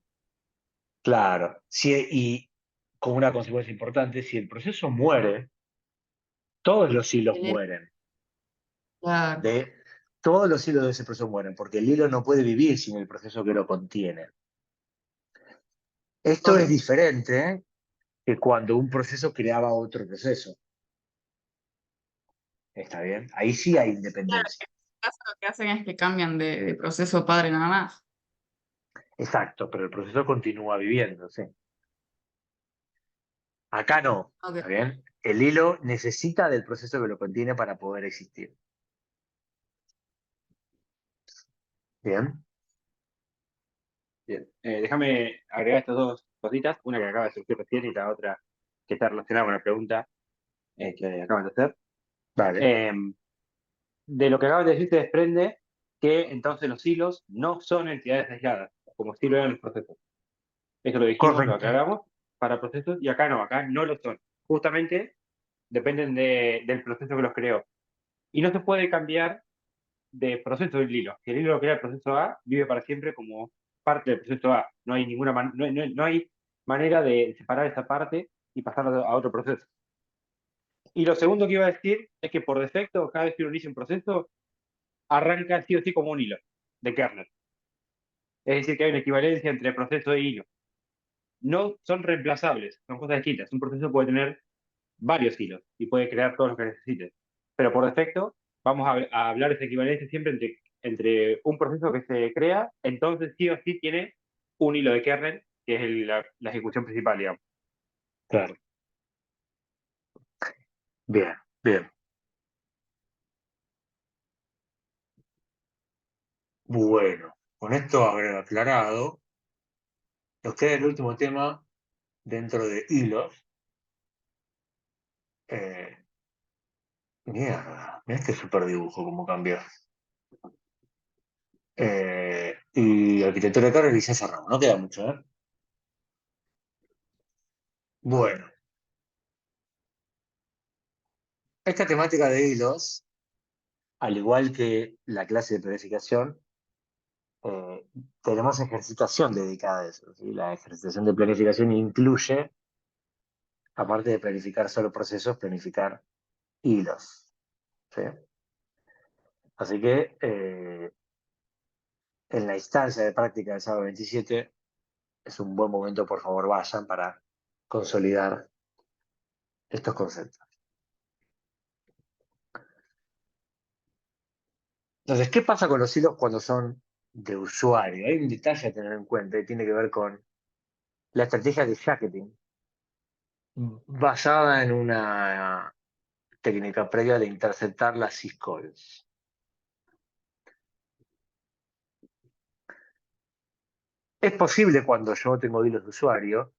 Claro. Y como una consecuencia importante, si el proceso muere, todos los hilos El hilo, mueren. claro, Todos los hilos de ese proceso mueren, porque el hilo no puede vivir sin el proceso que lo contiene. Esto es ok. diferente que cuando un proceso creaba otro proceso. ¿Está bien? Ahí sí hay Claro, independencia. en este caso lo que hacen es que cambian de proceso padre nada más. Exacto, pero el proceso continúa viviendo, sí. Acá no, Ok. ¿está bien? El hilo necesita del proceso que lo contiene para poder existir. ¿Bien? Bien. Déjame agregar estas dos cositas, una que acaba de surgir recién y la otra que está relacionada con la pregunta que acaban de hacer. Vale. Eh, de lo que acabas de decir se desprende que entonces los hilos no son entidades aisladas, como sí lo eran los procesos. Eso lo dijimos, lo Correcto. aclaramos para procesos y acá no lo son. Justamente dependen del proceso que los creó. Y no se puede cambiar de proceso del hilo. Si el hilo lo crea el proceso A, vive para siempre como parte del proceso A. No hay no hay manera de separar esa parte y pasarla a otro proceso. Y lo segundo que iba a decir es que por defecto, cada vez que uno inicia un proceso, arranca sí o sí como un hilo de kernel. Es decir, que hay una equivalencia entre proceso e hilo. No son reemplazables, son cosas distintas. Un proceso puede tener varios hilos y puede crear todos los que necesite. Pero por defecto, vamos a hablar de esa equivalencia siempre entre un proceso que se crea, entonces sí o sí tiene un hilo de kernel, que es la ejecución principal, digamos. Claro. Bien, bien. Bueno, con esto haber aclarado, nos queda el último tema dentro de hilos, Eh, mierda, mira este super dibujo cómo cambió. Y arquitectura de carga y licencia Ramos, no queda mucho, ¿eh? Bueno, esta temática de hilos, al igual que la clase de planificación, eh, tenemos ejercitación dedicada a eso, ¿sí? La ejercitación de planificación incluye, aparte de planificar solo procesos, planificar hilos, ¿sí? Así que en la instancia de práctica del sábado 27 es un buen momento, por favor, vayan para consolidar estos conceptos. Entonces, ¿qué pasa con los hilos cuando son de usuario? Hay un detalle a tener en cuenta y tiene que ver con la estrategia de jacketing, basada en una técnica previa de interceptar las syscalls. Es posible cuando yo tengo hilos de usuario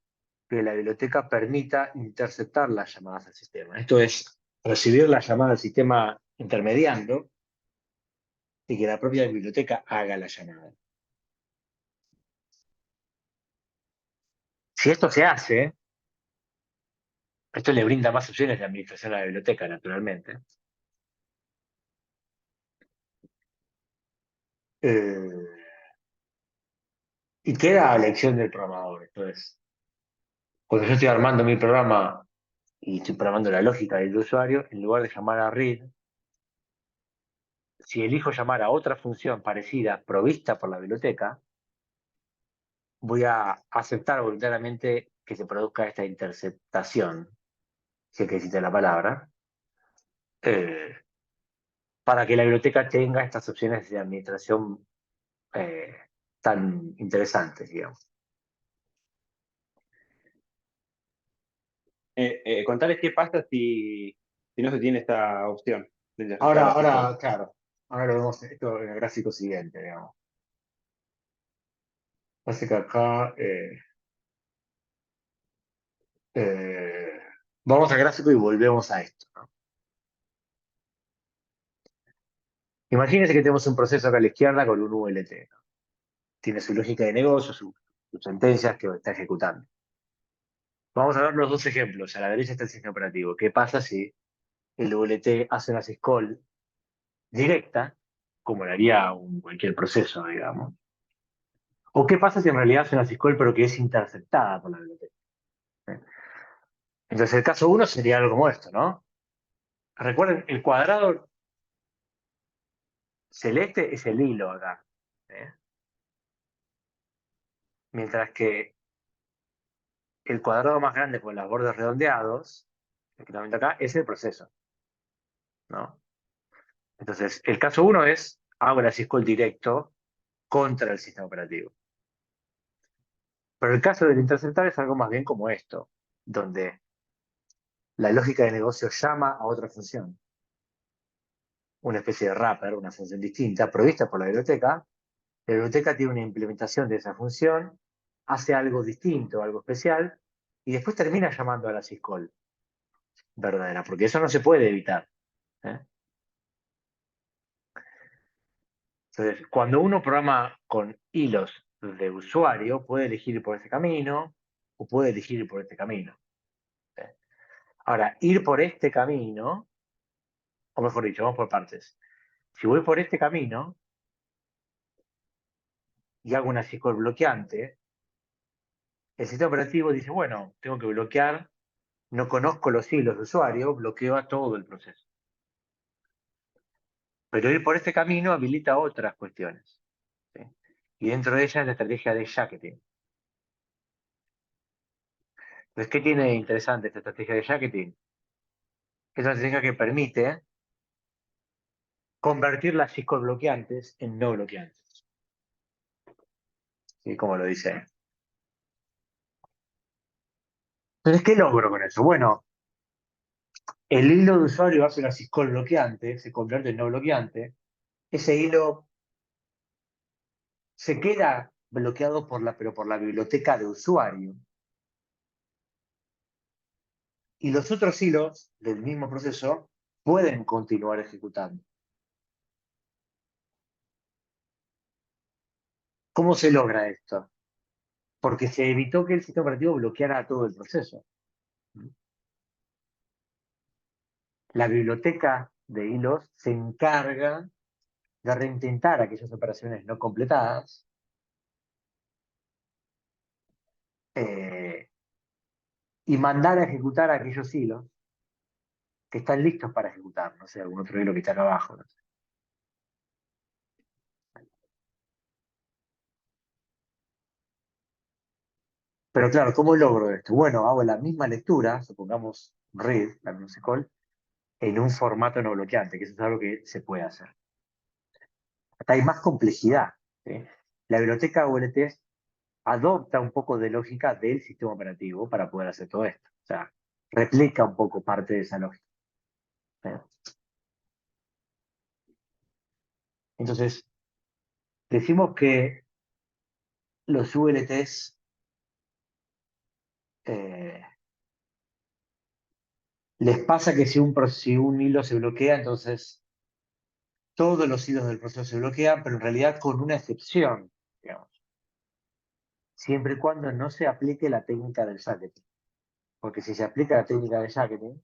que la biblioteca permita interceptar las llamadas al sistema. Esto es, recibir la llamada al sistema intermediando y que la propia biblioteca haga la llamada. Si esto se hace, esto le brinda más opciones de administración a la biblioteca, naturalmente. Eh, y queda a elección del programador. Entonces, cuando yo estoy armando mi programa y estoy programando la lógica del usuario, en lugar de llamar a read, si elijo llamar a otra función parecida provista por la biblioteca, voy a aceptar voluntariamente que se produzca esta interceptación, si es que existe la palabra, eh, para que la biblioteca tenga estas opciones de administración eh, tan interesantes, digamos. Contarles qué pasa si no se tiene esta opción de interceptar la SQL. Claro, ahora lo vemos esto en el gráfico siguiente, digamos. Así que acá eh, vamos al gráfico y volvemos a esto, ¿no? Imagínense que tenemos un proceso acá a la izquierda con un ULT, ¿no? Tiene su lógica de negocio, sus sentencias que está ejecutando. Vamos a ver los dos ejemplos. A la derecha está el sistema operativo. ¿Qué pasa si el ULT hace una syscall directa, como lo haría cualquier proceso, digamos? ¿O qué pasa si en realidad hace una syscall pero que es interceptada por la biblioteca? Entonces el caso uno sería algo como esto, ¿no? Recuerden, el cuadrado celeste es el hilo acá, ¿eh? Mientras que el cuadrado más grande con los bordes redondeados, exactamente acá, es el proceso, ¿no? Entonces, el caso uno es, hago la syscall directo contra el sistema operativo. Pero el caso del interceptar es algo más bien como esto, donde la lógica de negocio llama a otra función, una especie de wrapper, una función distinta, provista por la biblioteca. La biblioteca tiene una implementación de esa función, hace algo distinto, algo especial, y después termina llamando a la syscall verdadera, porque eso no se puede evitar, ¿eh? Entonces, cuando uno programa con hilos de usuario, puede elegir ir por ese camino o puede elegir ir por este camino, ¿eh? Ahora, ir por este camino, o mejor dicho, vamos por partes. Si voy por este camino y hago una syscall bloqueante, el sistema operativo dice, bueno, tengo que bloquear, no conozco los hilos de usuario, bloqueo a todo el proceso. Pero ir por este camino habilita otras cuestiones, ¿sí? Y dentro de ellas la estrategia de jacketing. Entonces, ¿qué tiene de interesante esta estrategia de jacketing? Es una estrategia que permite convertir las syscall bloqueantes en no bloqueantes, ¿sí? Como lo dice. Entonces, ¿qué logro con eso? Bueno, el hilo de usuario hace una syscall bloqueante, se convierte en no bloqueante. Ese hilo se queda bloqueado pero por la biblioteca de usuario. y los otros hilos del mismo proceso pueden continuar ejecutando. ¿Cómo se logra esto? Porque se evitó que el sistema operativo bloqueara todo el proceso. La biblioteca de hilos se encarga de reintentar aquellas operaciones no completadas y mandar a ejecutar aquellos hilos que están listos para ejecutar. No sé, algún otro hilo que está acá abajo. No sé. Pero claro, ¿cómo logro esto? Bueno, hago la misma lectura, supongamos read, la call, en un formato no bloqueante, que eso es algo que se puede hacer. Acá hay más complejidad. ¿Sí? La biblioteca ULT adopta un poco de lógica del sistema operativo para poder hacer todo esto. O sea, replica un poco parte de esa lógica. ¿Sí? Entonces, decimos que los ULTs les pasa que si un hilo se bloquea, entonces todos los hilos del proceso se bloquean, pero en realidad con una excepción, digamos, siempre y cuando no se aplique la técnica del jacketing. Porque si se aplica la técnica del jacketing,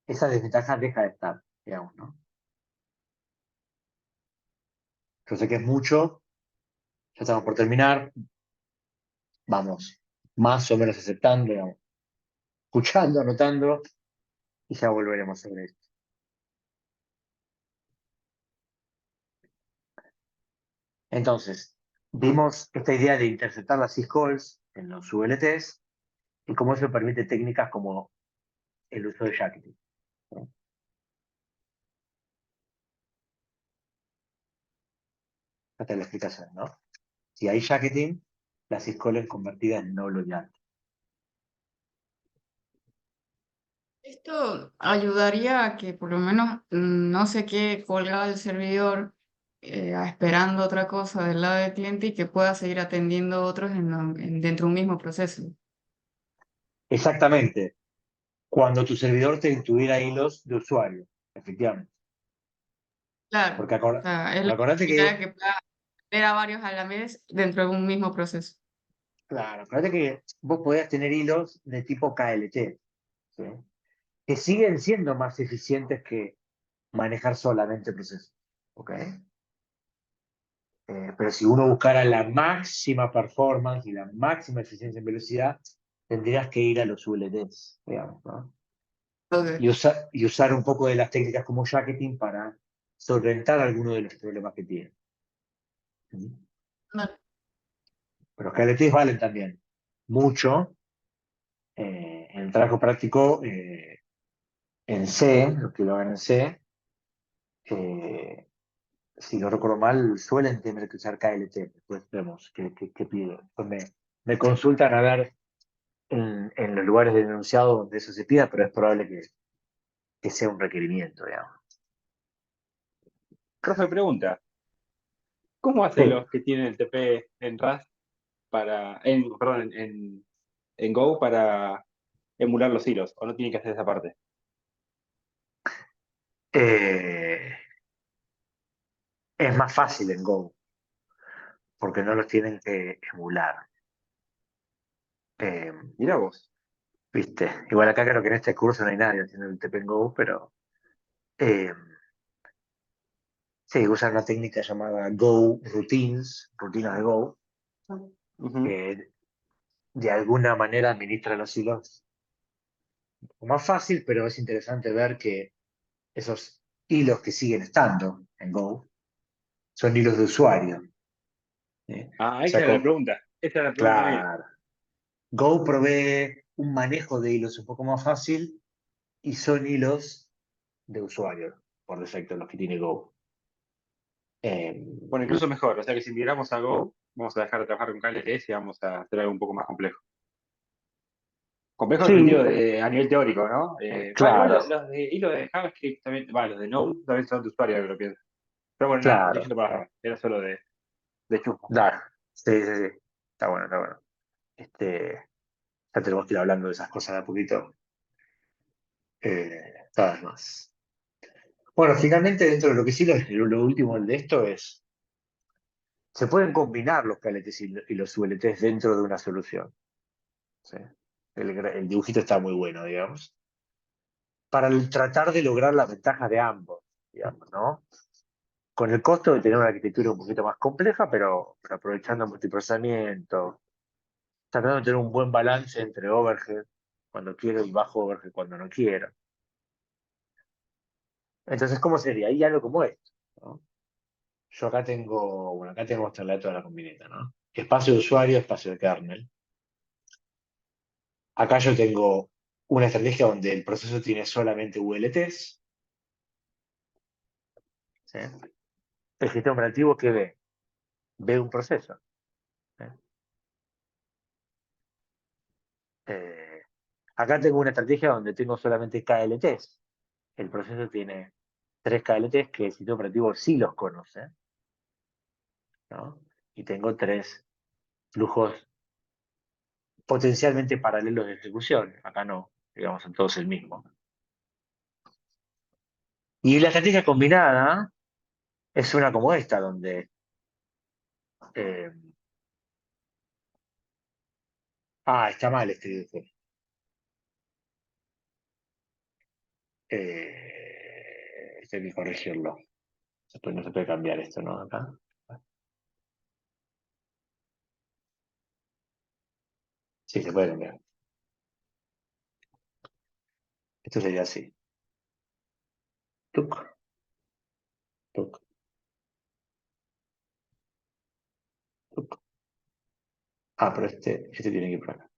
esa desventaja deja de estar, digamos, ¿no? Yo sé que es mucho, ya estamos por terminar, vamos más o menos aceptando, digamos, escuchando, anotando, y ya volveremos sobre esto. Entonces, vimos esta idea de interceptar las syscalls en los ULTs y cómo eso permite técnicas como el uso de jacketing. ¿No? Esta es la explicación, ¿no? Si hay jacketing, la syscall es convertida en no loyal. Esto ayudaría a que por lo menos no se quede colgado el servidor esperando otra cosa del lado del cliente y que pueda seguir atendiendo otros dentro de un mismo proceso. Exactamente. Cuando tu servidor te incluyera hilos de usuario, efectivamente. Claro, Porque o sea, es la acordate posibilidad de que, que pueda ver a varios a la vez dentro de un mismo proceso. claro, acordate que vos podías tener hilos de tipo KLT, ¿sí? Que siguen siendo más eficientes que manejar solamente procesos. ¿Ok? Pero si uno buscara la máxima performance y la máxima eficiencia en velocidad, tendrías que ir a los ULDs, digamos, ¿no? Ok. Y usar un poco de las técnicas como jacketing para solventar algunos de los problemas que tiene. ¿Sí? Vale. Pero los KLTs valen también mucho en el trabajo práctico en C, los que lo hagan en C, eh, si no recuerdo mal, suelen tener que usar KLT. Después vemos qué pide. Después me consultan a ver en los lugares de enunciado donde eso se pida, pero es probable que sea un requerimiento, digamos. Profe, pregunta, ¿cómo hacen Sí. los que tienen el TP en Rust perdón, en Go para emular los hilos? ¿O no tienen que hacer esa parte? Eh, es más fácil en Go, porque no los tienen que emular. Eh, Mirá vos. ¿Viste? Igual acá creo que en este curso no hay nadie haciendo el TP en Go, pero eh, sí, usan una técnica llamada Go Routines, rutinas de Go, Ujú. que de alguna manera administra los hilos. Más fácil, pero es interesante ver que esos hilos que siguen estando en Go son hilos de usuario. ¿Sí? Ah, O sea, esa era la pregunta. Esa era la pregunta mía. claro, Go provee un manejo de hilos un poco más fácil y son hilos de usuario, por defecto, los que tiene Go. Bueno, incluso mejor. O sea que si migramos a Go, vamos a dejar de trabajar con KLTs y vamos a hacer algo un poco más complejo. Complejo en el Sí, sentido a nivel teórico, ¿no? Igual claro, los de hilo de JavaScript también, los de Node también son de usuario, que lo pienso. Pero bueno, nada, estoy claro. yendo para arriba. Era solo de chusmo. Da, sí, sí, sí. Está bueno, está bueno. Este, Ya tenemos que ir hablando de esas cosas de a poquito, cada vez más. Bueno, finalmente, dentro de lo que sí, lo último de esto es, se pueden combinar los KLTs y los VLTs dentro de una solución. ¿Sí? El dibujito está muy bueno, digamos, para tratar de lograr las ventajas de ambos, digamos, ¿no? Con el costo de tener una arquitectura un poquito más compleja, pero aprovechando el multiprocesamiento, tratando de tener un buen balance entre overhead cuando quiero y bajo overhead cuando no quiero. Entonces, ¿cómo sería? Hay algo como esto, ¿no? Yo acá tengo, bueno, acá tengo mostrarle toda la combineta, ¿no? Espacio de usuario, espacio de kernel. Acá yo tengo una estrategia donde el proceso tiene solamente VLTs, ¿sí? El sistema operativo que ve un proceso. ¿Sí? Eh, Acá tengo una estrategia donde tengo solamente KLTs. El proceso tiene 3 KLTs que el sistema operativo sí los conoce, ¿no? Y tengo 3 flujos potencialmente paralelos de ejecución. Acá no, digamos, son todos el mismo. Y la estrategia combinada es una como esta, donde eh, está mal este dibujo. Hay que corregirlo. No se puede cambiar esto, ¿no? Acá. Sí, se puede cambiar. Esto sería así. Tuc, tuc, tuc. Pero este tiene que ir por acá.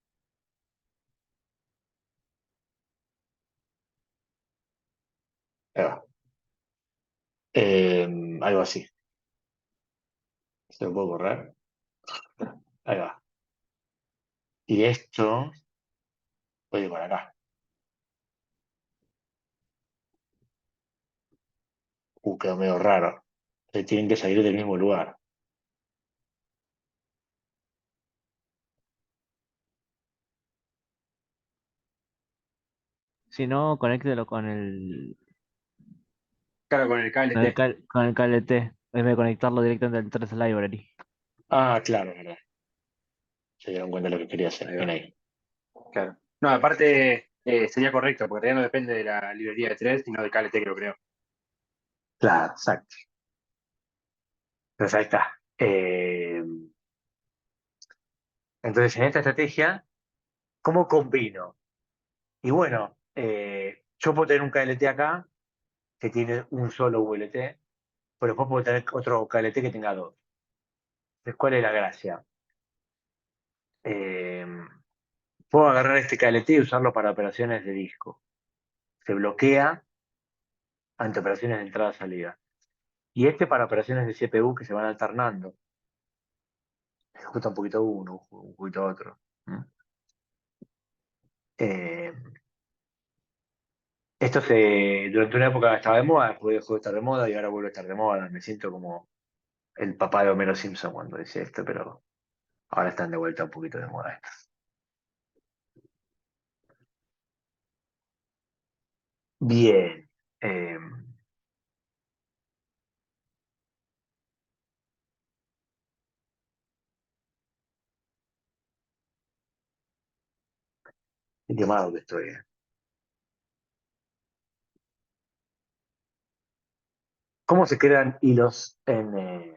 Ahí va. Algo así. Se lo puedo borrar. Ahí va. Y esto puede ir por acá. Quedó medio raro. Tienen que salir del mismo lugar. Si no, conéctelo Claro, con el KLT. con el KLT, en vez de conectarlo directamente al Trace Library. Claro, verdad. Se dieron cuenta de lo que quería hacer. Ahí Bien va. ahí. Claro. No, aparte sería correcto, porque todavía no depende de la librería de 3, sino de KLT, creo. Claro, exacto. Entonces ahí está. Entonces, en esta estrategia, ¿cómo combino? Y bueno, yo puedo tener un KLT acá que tiene un solo VLT, pero después puedo tener otro KLT que tenga dos. Entonces, ¿cuál es la gracia? Eh, Puedo agarrar este KLT y usarlo para operaciones de disco. Se bloquea ante operaciones de entrada-salida. Y este para operaciones de CPU que se van alternando. Ejecuta un poquito uno, un poquito otro. ¿Mm? Eh, durante una época estaba de moda, después dejó de estar de moda y ahora vuelve a estar de moda. Me siento como el papá de Homero Simpson cuando dice esto, pero ahora están de vuelta un poquito de moda estos. Bien. Eh, Qué quemado que estoy. ¿Cómo se crean hilos en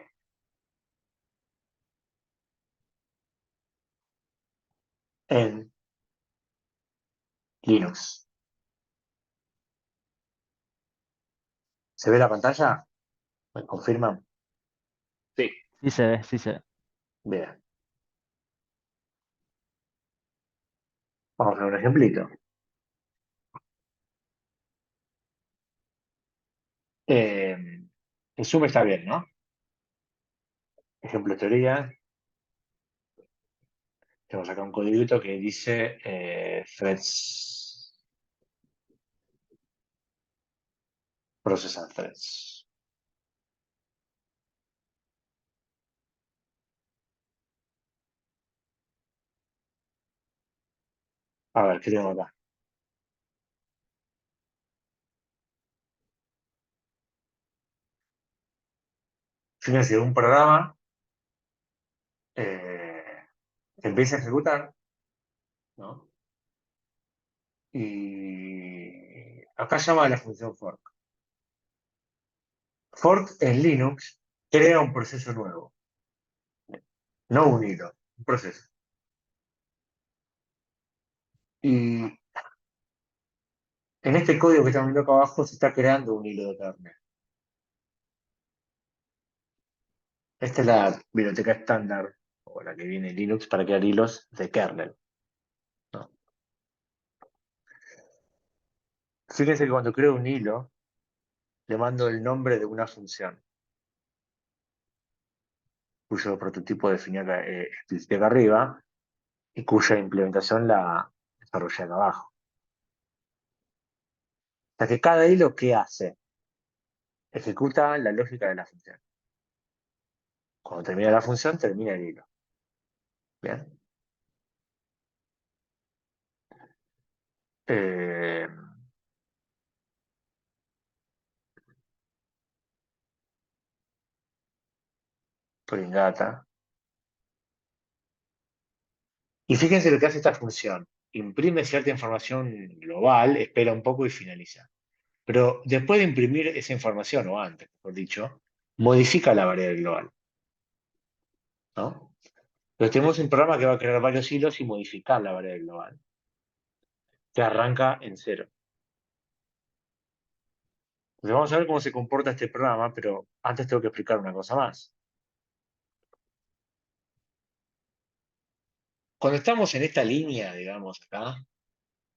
Linux? ¿Se ve la pantalla? ¿Me confirman? Sí. Sí se ve, sí se ve. Bien. Vamos a ver un ejemplito. El zoom está bien, ¿no? Ejemplo de teoría. Tenemos acá un código que dice threads, process and threads. A ver, ¿qué tengo acá? Fíjense, un programa se empieza a ejecutar, ¿no? Y acá llama a la función fork. Fork en Linux crea un proceso nuevo, no un hilo, un proceso. Y en este código que estamos viendo acá abajo se está creando un hilo de kernel. Esta es la biblioteca estándar, o la que viene en Linux para crear hilos de kernel, ¿no? Fíjense que cuando creo un hilo, le mando el nombre de una función, cuyo prototipo definí acá, explicité acá arriba, y cuya implementación la desarrollé acá abajo. O sea que cada hilo, ¿qué hace? Ejecuta la lógica de la función. Cuando termina la función, termina el hilo. ¿Bien? Eh, Putting data. Y fíjense lo que hace esta función. Imprime cierta información global, espera un poco y finaliza. Pero después de imprimir esa información, o antes, mejor dicho, modifica la variable global, ¿no? Entonces tenemos un programa que va a crear varios hilos y modificar la variable global, que arranca en cero. Entonces vamos a ver cómo se comporta este programa, pero antes tengo que explicar una cosa más. Cuando estamos en esta línea, digamos, acá,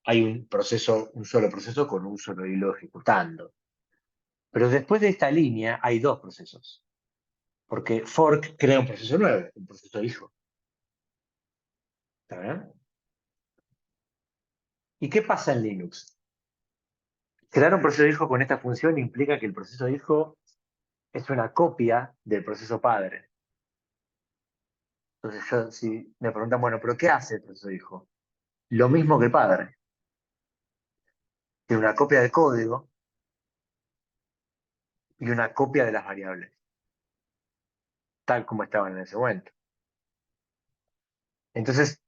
hay un proceso, un solo proceso con un solo hilo ejecutando. Pero después de esta línea hay dos procesos. Porque fork crea un proceso nuevo, un proceso hijo. ¿Está bien? ¿Y qué pasa en Linux? Crear un proceso hijo con esta función implica que el proceso hijo es una copia del proceso padre. Entonces, si me preguntan, bueno, ¿pero qué hace el proceso hijo? Lo mismo que el padre. Tiene una copia de código y una copia de las variables, tal como estaban en ese momento. Entonces,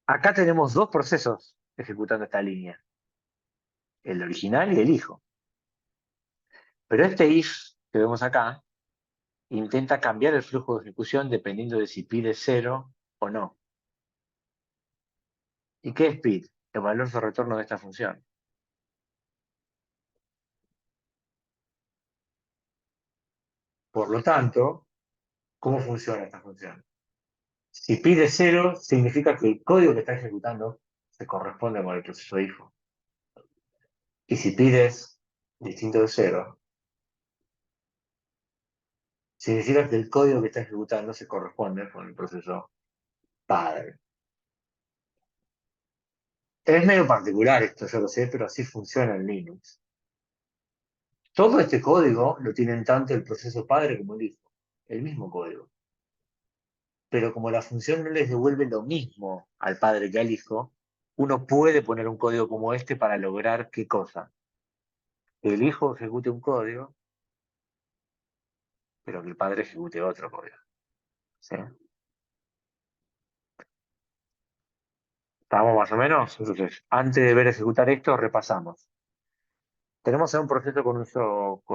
acá tenemos dos procesos ejecutando esta línea, el original y el hijo. Pero este if que vemos acá intenta cambiar el flujo de ejecución dependiendo de si pide cero o no. ¿Y qué es PID? El valor de retorno de esta función. Por lo tanto, ¿cómo funciona esta función? Si pide cero, significa que el código que está ejecutando se corresponde con el proceso hijo. Y si pides distinto de cero, significa que el código que está ejecutando se corresponde con el proceso padre. Es medio particular esto, yo lo sé, pero así funciona en Linux. Todo este código lo tienen tanto el proceso padre como el hijo, el mismo código. Pero como la función no les devuelve lo mismo al padre que al hijo, uno puede poner un código como este para lograr ¿qué cosa? Que el hijo ejecute un código, pero que el padre ejecute otro código. ¿Sí? ¿Estamos más o menos? Entonces, antes de ver ejecutar esto, repasamos. Tenemos un proceso con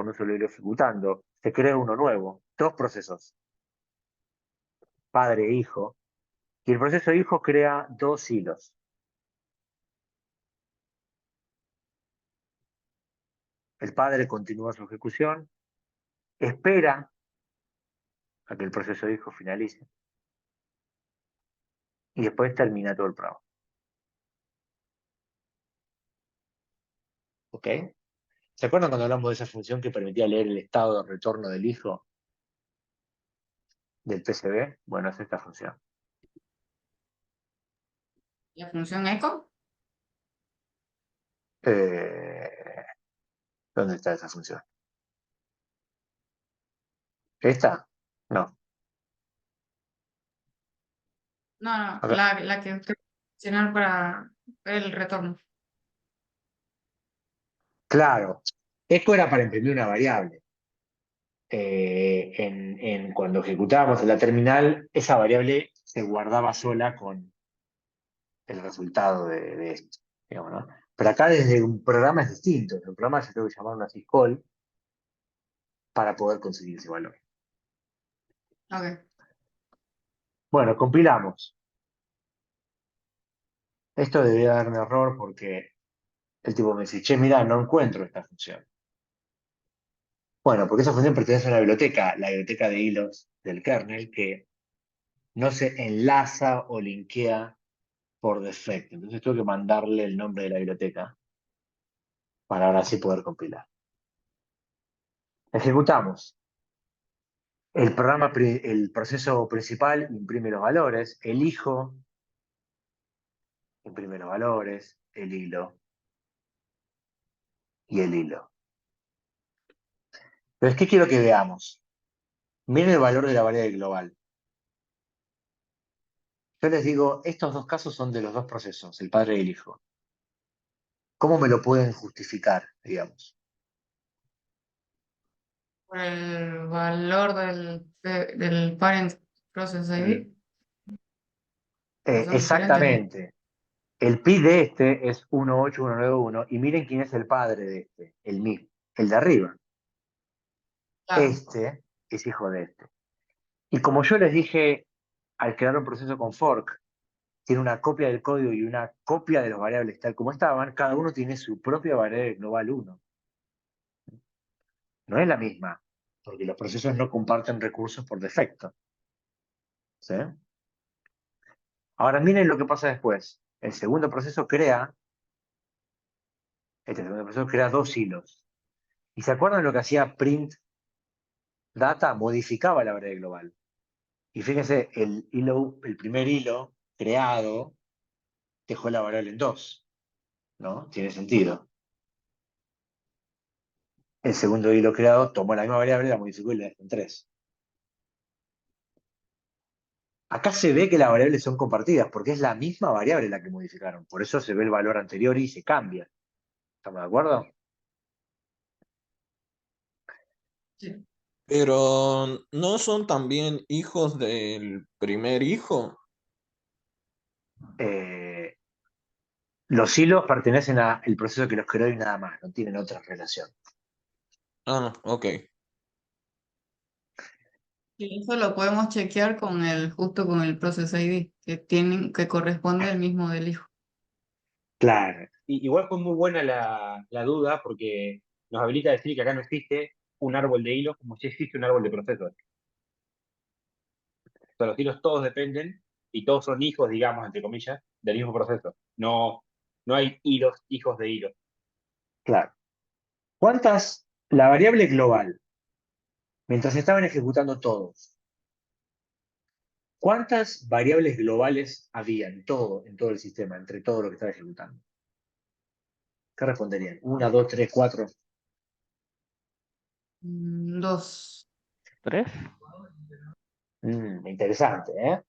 un solo hilo ejecutando. Se crea uno nuevo. Dos procesos. Padre e hijo. Y el proceso hijo crea dos hilos. El padre continúa su ejecución, espera a que el proceso hijo finalice y después termina todo el programa. ¿Ok? ¿Se acuerdan cuando hablamos de esa función que permitía leer el estado de retorno del hijo del PCB? Bueno, es esta función. La función echo. Eh, ¿Dónde está esa función? ¿Esta? No. No, no, Acá. la que usted Señal para el retorno. Claro, esto era para imprimir una variable. Cuando ejecutábamos en la terminal, esa variable se guardaba sola con el resultado de esto, digamos, ¿no? Pero acá desde un programa es distinto. En el programa se tengo que llamar una syscall para poder conseguir ese valor. Ok. Bueno, compilamos. Esto debería dar un error porque el tipo me dice, che, mira, no encuentro esta función. Bueno, porque esa función pertenece a una biblioteca, la biblioteca de hilos del kernel, que no se enlaza o linkea por defecto. Entonces tengo que mandarle el nombre de la biblioteca para ahora sí poder compilar. Ejecutamos. El proceso principal imprime los valores, el hijo imprime los valores, el hilo y el hilo. Entonces, ¿qué quiero que veamos? Miren el valor de la variable global. Yo les digo, estos dos casos son de los dos procesos, el padre y el hijo. ¿Cómo me lo pueden justificar, digamos? Por el valor del parent process ID, que son diferentes, ¿no? Exactamente. El pi de este es 18191 y miren quién es el padre de este, el mismo, el de arriba. Claro. Este es hijo de este. Y como yo les dije al crear un proceso con fork, tiene una copia del código y una copia de los variables tal como estaban, cada uno tiene su propia variable global 1. No es la misma, porque los procesos no comparten recursos por defecto. ¿Sí? Ahora miren lo que pasa después. Este segundo proceso crea dos hilos. ¿Y se acuerdan lo que hacía print data? Modificaba la variable global. Y fíjense, el primer hilo creado dejó la variable en 2, ¿no? Tiene sentido. El segundo hilo creado tomó la misma variable, la modificó y la dejó en 3. Acá se ve que las variables son compartidas, porque es la misma variable la que modificaron. Por eso se ve el valor anterior y se cambia. ¿Estamos de acuerdo? Sí. Pero ¿no son también hijos del primer hijo? Eh, los hilos pertenecen al proceso que los creó y nada más, no tienen otra relación. Ah, ok. Y eso lo podemos chequear justo con el process ID, que corresponde al mismo del hijo. Claro. Igual fue muy buena la duda porque nos habilita a decir que acá no existe un árbol de hilos como si existe un árbol de procesos. O sea, los hilos todos dependen y todos son hijos, digamos, entre comillas, del mismo proceso. No, no hay hilos, hijos de hilos. Claro. La variable global, mientras estaban ejecutando todos, ¿cuántas variables globales había en todo el sistema, entre todo lo que estaba ejecutando? ¿Qué responderían? ¿Una, dos, tres, cuatro? Dos. ¿Tres? Interesante, ¿eh?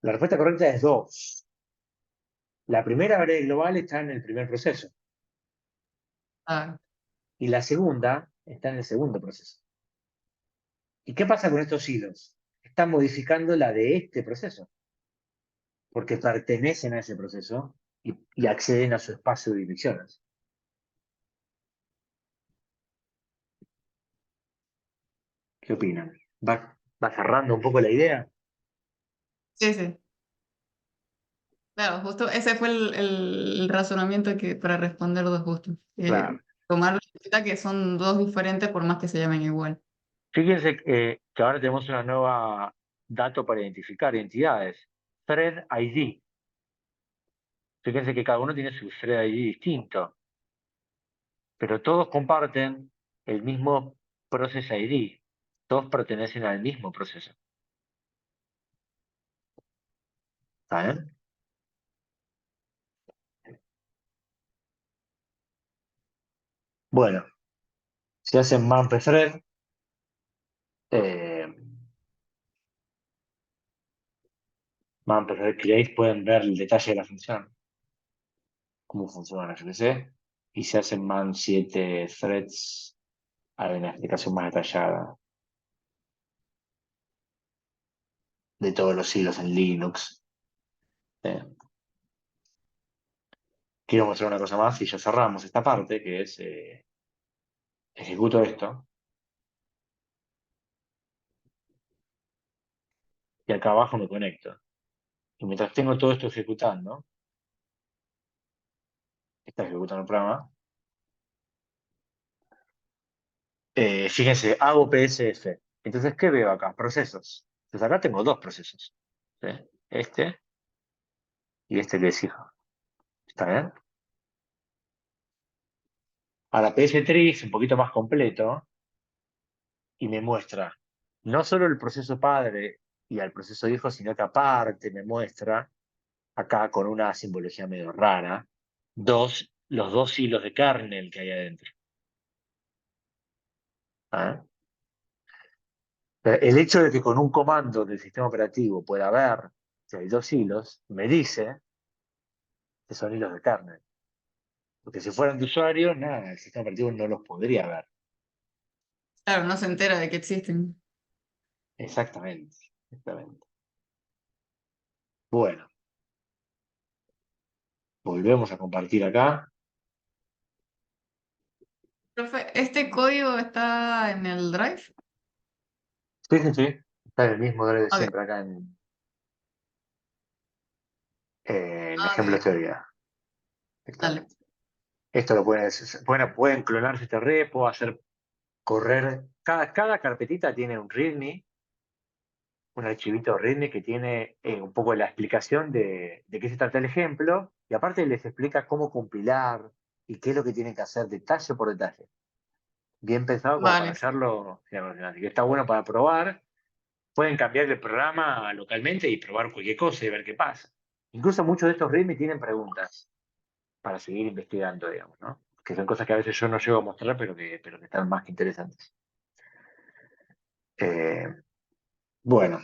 La respuesta correcta es dos. La primera variable global está en el primer proceso Ah, y la segunda está en el segundo proceso. ¿Y qué pasa con estos hilos? Están modificando la de este proceso, porque pertenecen a ese proceso y acceden a su espacio de direcciones. ¿Qué opinan? ¿Va cerrando un poco la idea? sí, sí. Claro, justo ese fue el razonamiento para responder dos justo. Claro. Tomar en cuenta que son dos diferentes por más que se llamen igual. Fíjense que ahora tenemos una nueva dato para identificar entidades. Thread ID. Fíjense que cada uno tiene su Thread ID distinto, pero todos comparten el mismo Process ID. Todos pertenecen al mismo proceso. ¿Está bien? Bueno, si hacen man-thread, eh, van a empezar a create, pueden ver el detalle de la función, cómo funciona, yo qué sé, y se hacen man 7 threads, hay una explicación más detallada de todos los hilos en Linux. Quiero mostrar una cosa más y ya cerramos esta parte, que es, ejecuto esto, y acá abajo me conecto. Y mientras tengo todo esto ejecutando, está ejecutando el programa, fíjense, hago PSF. Entonces, ¿qué veo acá? Procesos. Entonces acá tengo dos procesos. ¿Sí? Este y este que es hijo. ¿Está bien? Ahora PS3 es un poquito más completo y me muestra no solo el proceso padre y al proceso hijo, sino que aparte me muestra, acá con una simbología medio rara, los dos hilos de kernel que hay adentro. ¿Ah? El hecho de que con un comando del sistema operativo pueda ver que hay dos hilos, me dice que son hilos de kernel. Porque si fueran de usuario, nada, el sistema operativo no los podría ver. Claro, no se entera de que existen. Exactamente, exactamente. Bueno, volvemos a compartir acá. Profe, ¿este código está en el Drive? Sí, sí, sí. Está en el mismo drive de Ok, siempre acá en ejemplo ok, teoría. dale. Exactamente. Esto lo pueden clonarse este repo, hacer correr. Cada carpetita tiene un README, un archivito README que tiene un poco la explicación de qué se trata el ejemplo, y aparte les explica cómo compilar y qué es lo que tienen que hacer detalle por detalle. Bien pensado como para Vale. hacerlo. Así que está bueno para probar. Pueden cambiar el programa localmente y probar cualquier cosa y ver qué pasa. Incluso muchos de estos README tienen preguntas para seguir investigando, digamos, ¿no? Que son cosas que a veces yo no llego a mostrar, pero que están más que interesantes. Eh, bueno,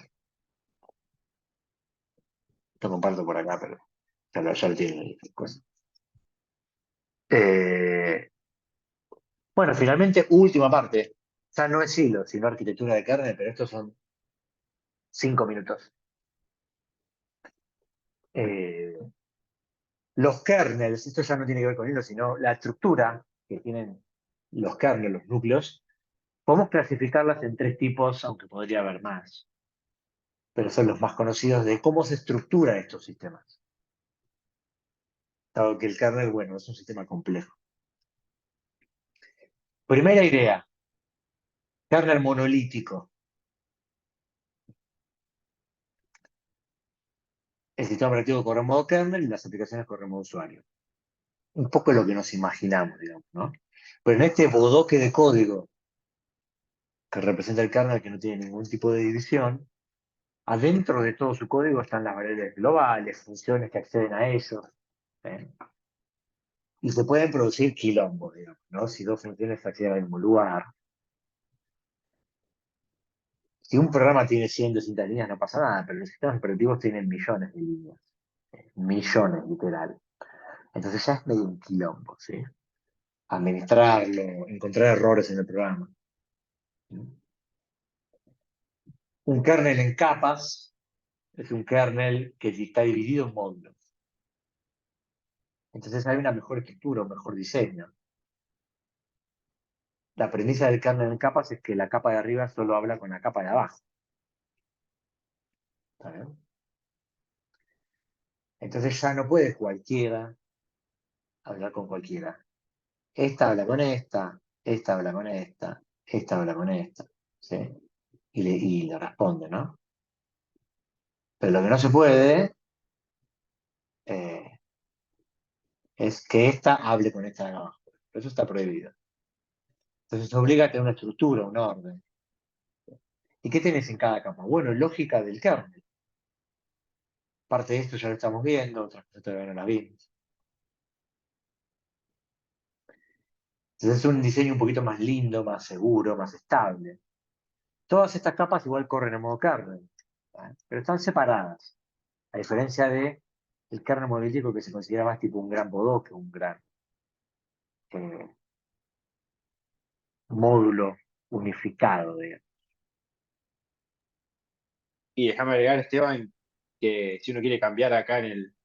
lo comparto por acá, pero ya lo tienen. Eh, bueno, finalmente, última parte. Ya no es hilo, sino arquitectura de kernel, pero estos son 5 minutos. Eh, los kernels, esto ya no tiene que ver con hilo, sino la estructura que tienen los kernels, los núcleos, podemos clasificarlas en tres tipos, aunque podría haber más, pero son los más conocidos de cómo se estructuran estos sistemas. Dado que el kernel, bueno, es un sistema complejo. Primera idea, kernel monolítico. El sistema operativo corre en modo kernel y las aplicaciones corren en modo usuario. Un poco lo que nos imaginamos, digamos, ¿no? Pero en este bodoque de código que representa el kernel que no tiene ningún tipo de división, adentro de todo su código están las variables globales, funciones que acceden a ellos, ¿eh? Y se pueden producir quilombos, digamos, ¿no? Si dos funciones acceden al mismo lugar. Si un programa tiene 100, 200 líneas, no pasa nada, pero los sistemas operativos tienen millones de líneas. Millones, literal. Entonces ya es medio un quilombo, ¿sí? Administrarlo, encontrar errores en el programa. Un kernel en capas es un kernel que está dividido en módulos. Entonces hay una mejor estructura, un mejor diseño. La premisa del kernel en capas es que la capa de arriba solo habla con la capa de abajo. ¿Está bien? Entonces ya no puede cualquiera hablar con cualquiera. Esta habla con esta habla con esta habla con esta. ¿Sí? Y le responde, ¿no? Pero lo que no se puede eh, es que esta hable con esta de abajo. Eso está prohibido. Entonces obliga a tener una estructura, un orden. ¿Y qué tenés en cada capa? Bueno, lógica del kernel. Parte de esto ya lo estamos viendo, otras cosas todavía no las vimos. Entonces es un diseño un poquito más lindo, más seguro, más estable. Todas estas capas igual corren en modo kernel, ¿vale? Pero están separadas. A diferencia de el kernel monolítico que se considera más tipo un gran Godot que un gran eh, módulo unificado, digamos. Y déjame agregar, Esteban, que si uno quiere cambiar acá en el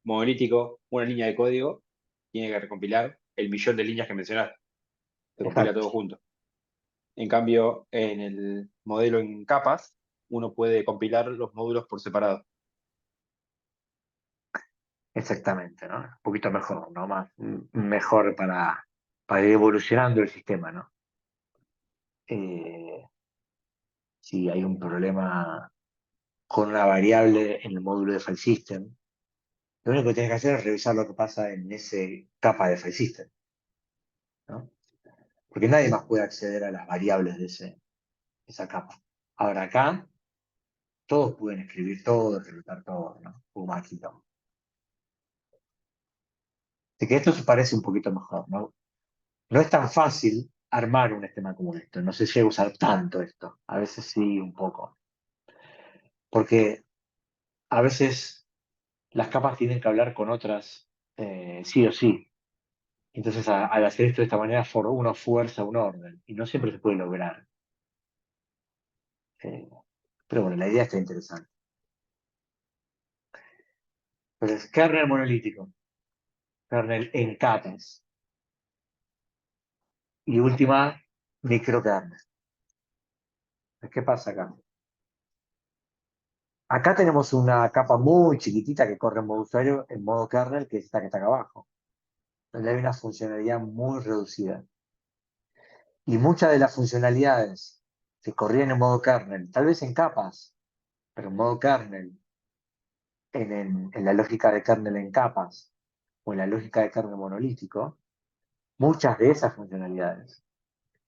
monolítico una línea de código, tiene que recompilar el millón de líneas que mencionaste. Se compila Exacto. todo junto. En cambio, en el modelo en capas, uno puede compilar los módulos por separado. Exactamente, ¿no? Un poquito mejor, ¿no? Mejor para ir evolucionando el sistema, ¿no? Eh, si hay un problema con una variable en el módulo de file system, lo único que tienes que hacer es revisar lo que pasa en ese capa de file system, ¿no? Porque nadie más puede acceder a las variables de esa capa. Ahora acá, todos pueden escribir todo, ejecutar todo, ¿no? Un mágico. Así que esto se parece un poquito mejor, ¿no? No es tan fácil armar un esquema como esto, no se llega a usar tanto esto, a veces sí un poco, porque a veces las capas tienen que hablar con otras sí o sí. Entonces al hacer esto de esta manera uno fuerza un orden y no siempre se puede lograr. Eh, pero bueno, la idea está interesante. Entonces, kernel monolítico, kernel en capas y última, microkernel. ¿Qué pasa acá? Acá tenemos una capa muy chiquitita que corre en modo usuario, en modo kernel, que es esta que está acá abajo, donde hay una funcionalidad muy reducida. Y muchas de las funcionalidades que corrían en modo kernel, tal vez en capas, pero en modo kernel, en la lógica de kernel en capas o en la lógica de kernel monolítico, muchas de esas funcionalidades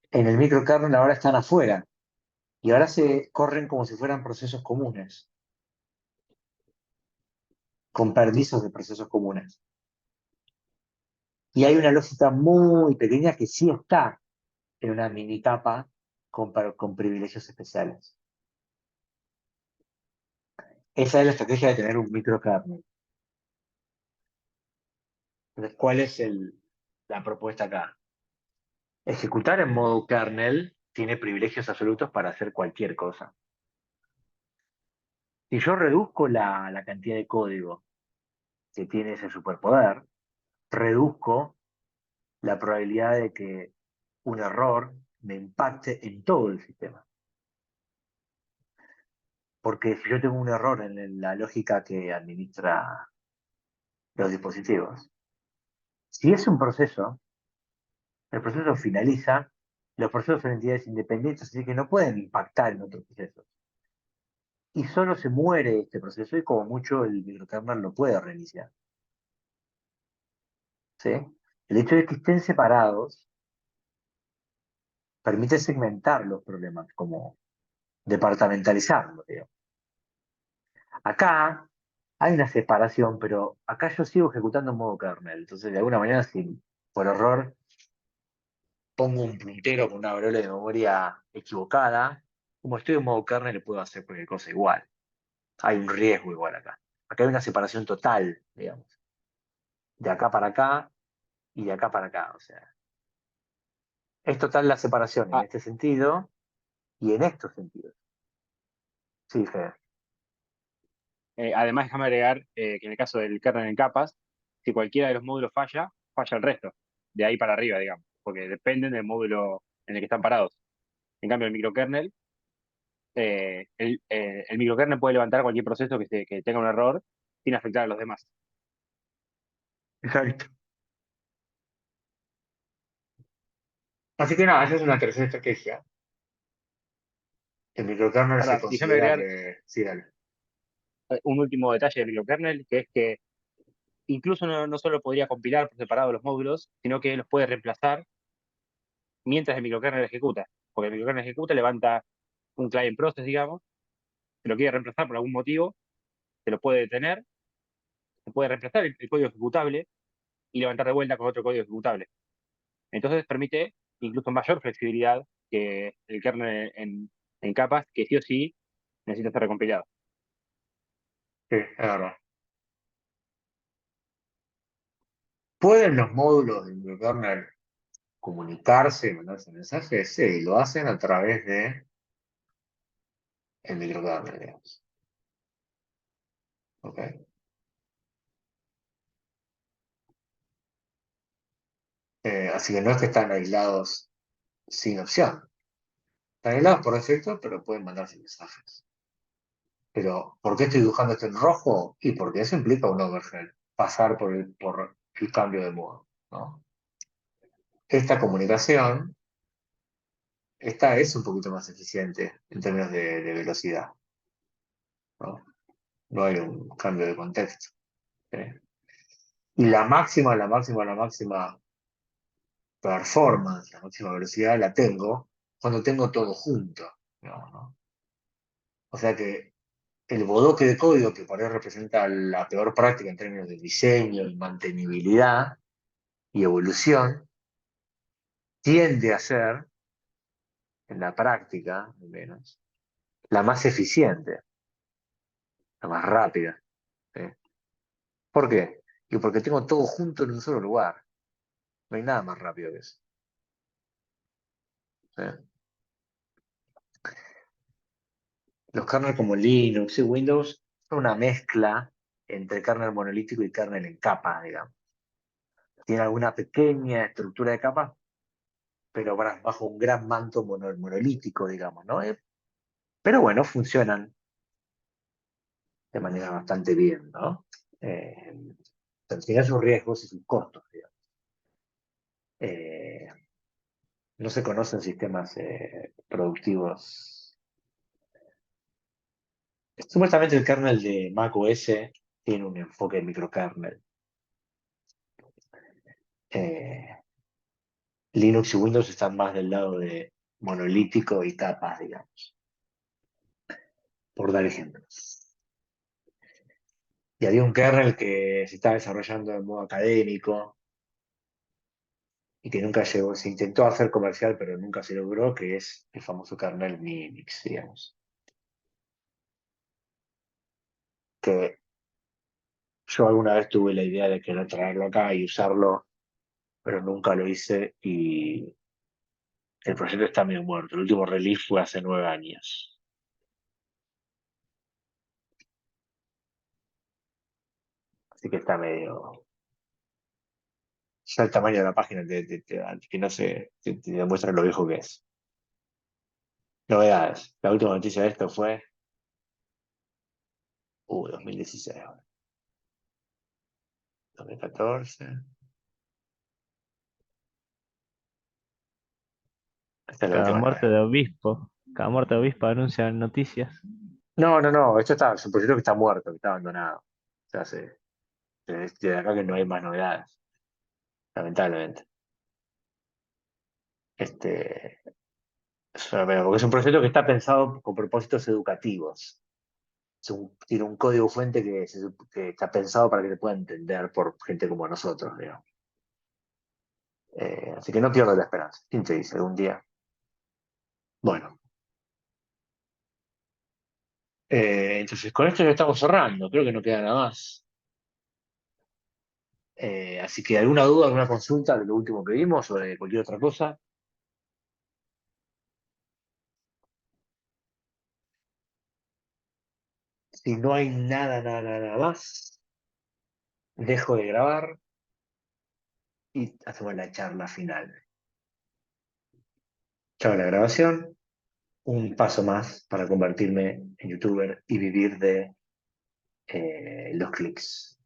en el microkernel ahora están afuera y ahora se corren como si fueran procesos comunes, con permisos de procesos comunes. Y hay una lógica muy pequeña que sí está en una mini capa con privilegios especiales. Esa es la estrategia de tener un microkernel. Entonces, ¿cuál es la propuesta acá? Ejecutar en modo kernel tiene privilegios absolutos para hacer cualquier cosa. Si yo reduzco la cantidad de código que tiene ese superpoder, reduzco la probabilidad de que un error me impacte en todo el sistema. Porque si yo tengo un error en la lógica que administra los dispositivos, si es un proceso, el proceso finaliza, los procesos son entidades independientes, así que no pueden impactar en otros procesos. Y solo se muere este proceso y como mucho el microkernel lo puede reiniciar. ¿Sí? El hecho de que estén separados permite segmentar los problemas, como departamentalizarlos, digamos. Acá hay una separación, pero acá yo sigo ejecutando en modo kernel. Entonces, de alguna manera, si por error pongo un puntero con una variable de memoria equivocada, como estoy en modo kernel, le puedo hacer cualquier cosa igual. Hay un riesgo igual acá. Acá hay una separación total, digamos. De acá para acá y de acá para acá. O sea, es total la separación en Ah, este sentido y en estos sentidos. Sí, Fede. además, déjame agregar que en el caso del kernel en capas, si cualquiera de los módulos falla, falla el resto, de ahí para arriba, digamos, porque dependen del módulo en el que están parados. En cambio, el microkernel, el microkernel puede levantar cualquier proceso que tenga un error sin afectar a los demás. Exacto. Así que nada, esa es una tercera estrategia. El microkernel se Ahora, déjame considera agregar que. Sí, dale. un último detalle del microkernel, que es que incluso no solo podría compilar por separado los módulos, sino que los puede reemplazar mientras el microkernel ejecuta. Porque el microkernel ejecuta, levanta un client process, digamos, se lo quiere reemplazar por algún motivo, se lo puede detener, se puede reemplazar el código ejecutable y levantar de vuelta con otro código ejecutable. Entonces permite incluso mayor flexibilidad que el kernel en capas, que sí o sí necesita ser recompilado. Sí, es verdad. ¿Pueden los módulos del microkernel comunicarse y mandarse mensajes? Sí, lo hacen a través de el microkernel, digamos. ¿Ok? Así que no es que están aislados sin opción. Están aislados por defecto, pero pueden mandarse mensajes. Pero, ¿por qué estoy dibujando esto en rojo? Y porque eso implica un overhead, pasar por el cambio de modo, ¿no? Esta comunicación, esta es un poquito más eficiente en términos de velocidad, ¿no? No hay un cambio de contexto. ¿Eh? Y la máxima performance, la máxima velocidad la tengo cuando tengo todo junto, digamos, ¿no? O sea que el bodoque de código que por ahí representa la peor práctica en términos de diseño y mantenibilidad y evolución, tiende a ser, en la práctica, al menos, la más eficiente, la más rápida. ¿Sí? ¿Por qué? Y porque tengo todo junto en un solo lugar. No hay nada más rápido que eso. ¿Sí? Los kernels como Linux y Windows son una mezcla entre kernel monolítico y kernel en capas, digamos. Tiene alguna pequeña estructura de capas, pero bajo un gran manto monolítico, digamos, ¿no? Pero bueno, funcionan de manera bastante bien, ¿no? Tiene sus riesgos y sus costos, digamos. Eh, no se conocen sistemas productivos. Supuestamente el kernel de macOS tiene un enfoque de microkernel. Eh, Linux y Windows están más del lado de monolítico y capas, digamos, por dar ejemplos. Y había un kernel que se estaba desarrollando de modo académico y que nunca llegó, se intentó hacer comercial, pero nunca se logró, que es el famoso kernel Minix, digamos. Que yo alguna vez tuve la idea de querer traerlo acá y usarlo, pero nunca lo hice y el proyecto está medio muerto. El último release fue hace 9 años. Así que está medio. Ya el tamaño de la página que no sé, te demuestra lo viejo que es. Novedades. La última noticia de esto fue 2016, 2014. Esta es la Cada última muerte novedad. de obispo, cada muerte de obispo anuncian noticias. No, no, no. Esto es un proyecto que está muerto, que está abandonado. O sea, desde acá que no hay más novedades, lamentablemente. Este, es una pena, porque es un proyecto que está pensado con propósitos educativos. Tiene un código fuente que está pensado para que se pueda entender por gente como nosotros, digamos. Así que no pierdo la esperanza. ¿Quién te dice algún día? Bueno, entonces con esto ya estamos cerrando. Creo que no queda nada más. Así que alguna duda, alguna consulta de lo último que vimos o de cualquier otra cosa. Si no hay nada, nada, nada más, dejo de grabar y hacemos la charla final. Chao la grabación. Un paso más para convertirme en youtuber y vivir de los clics.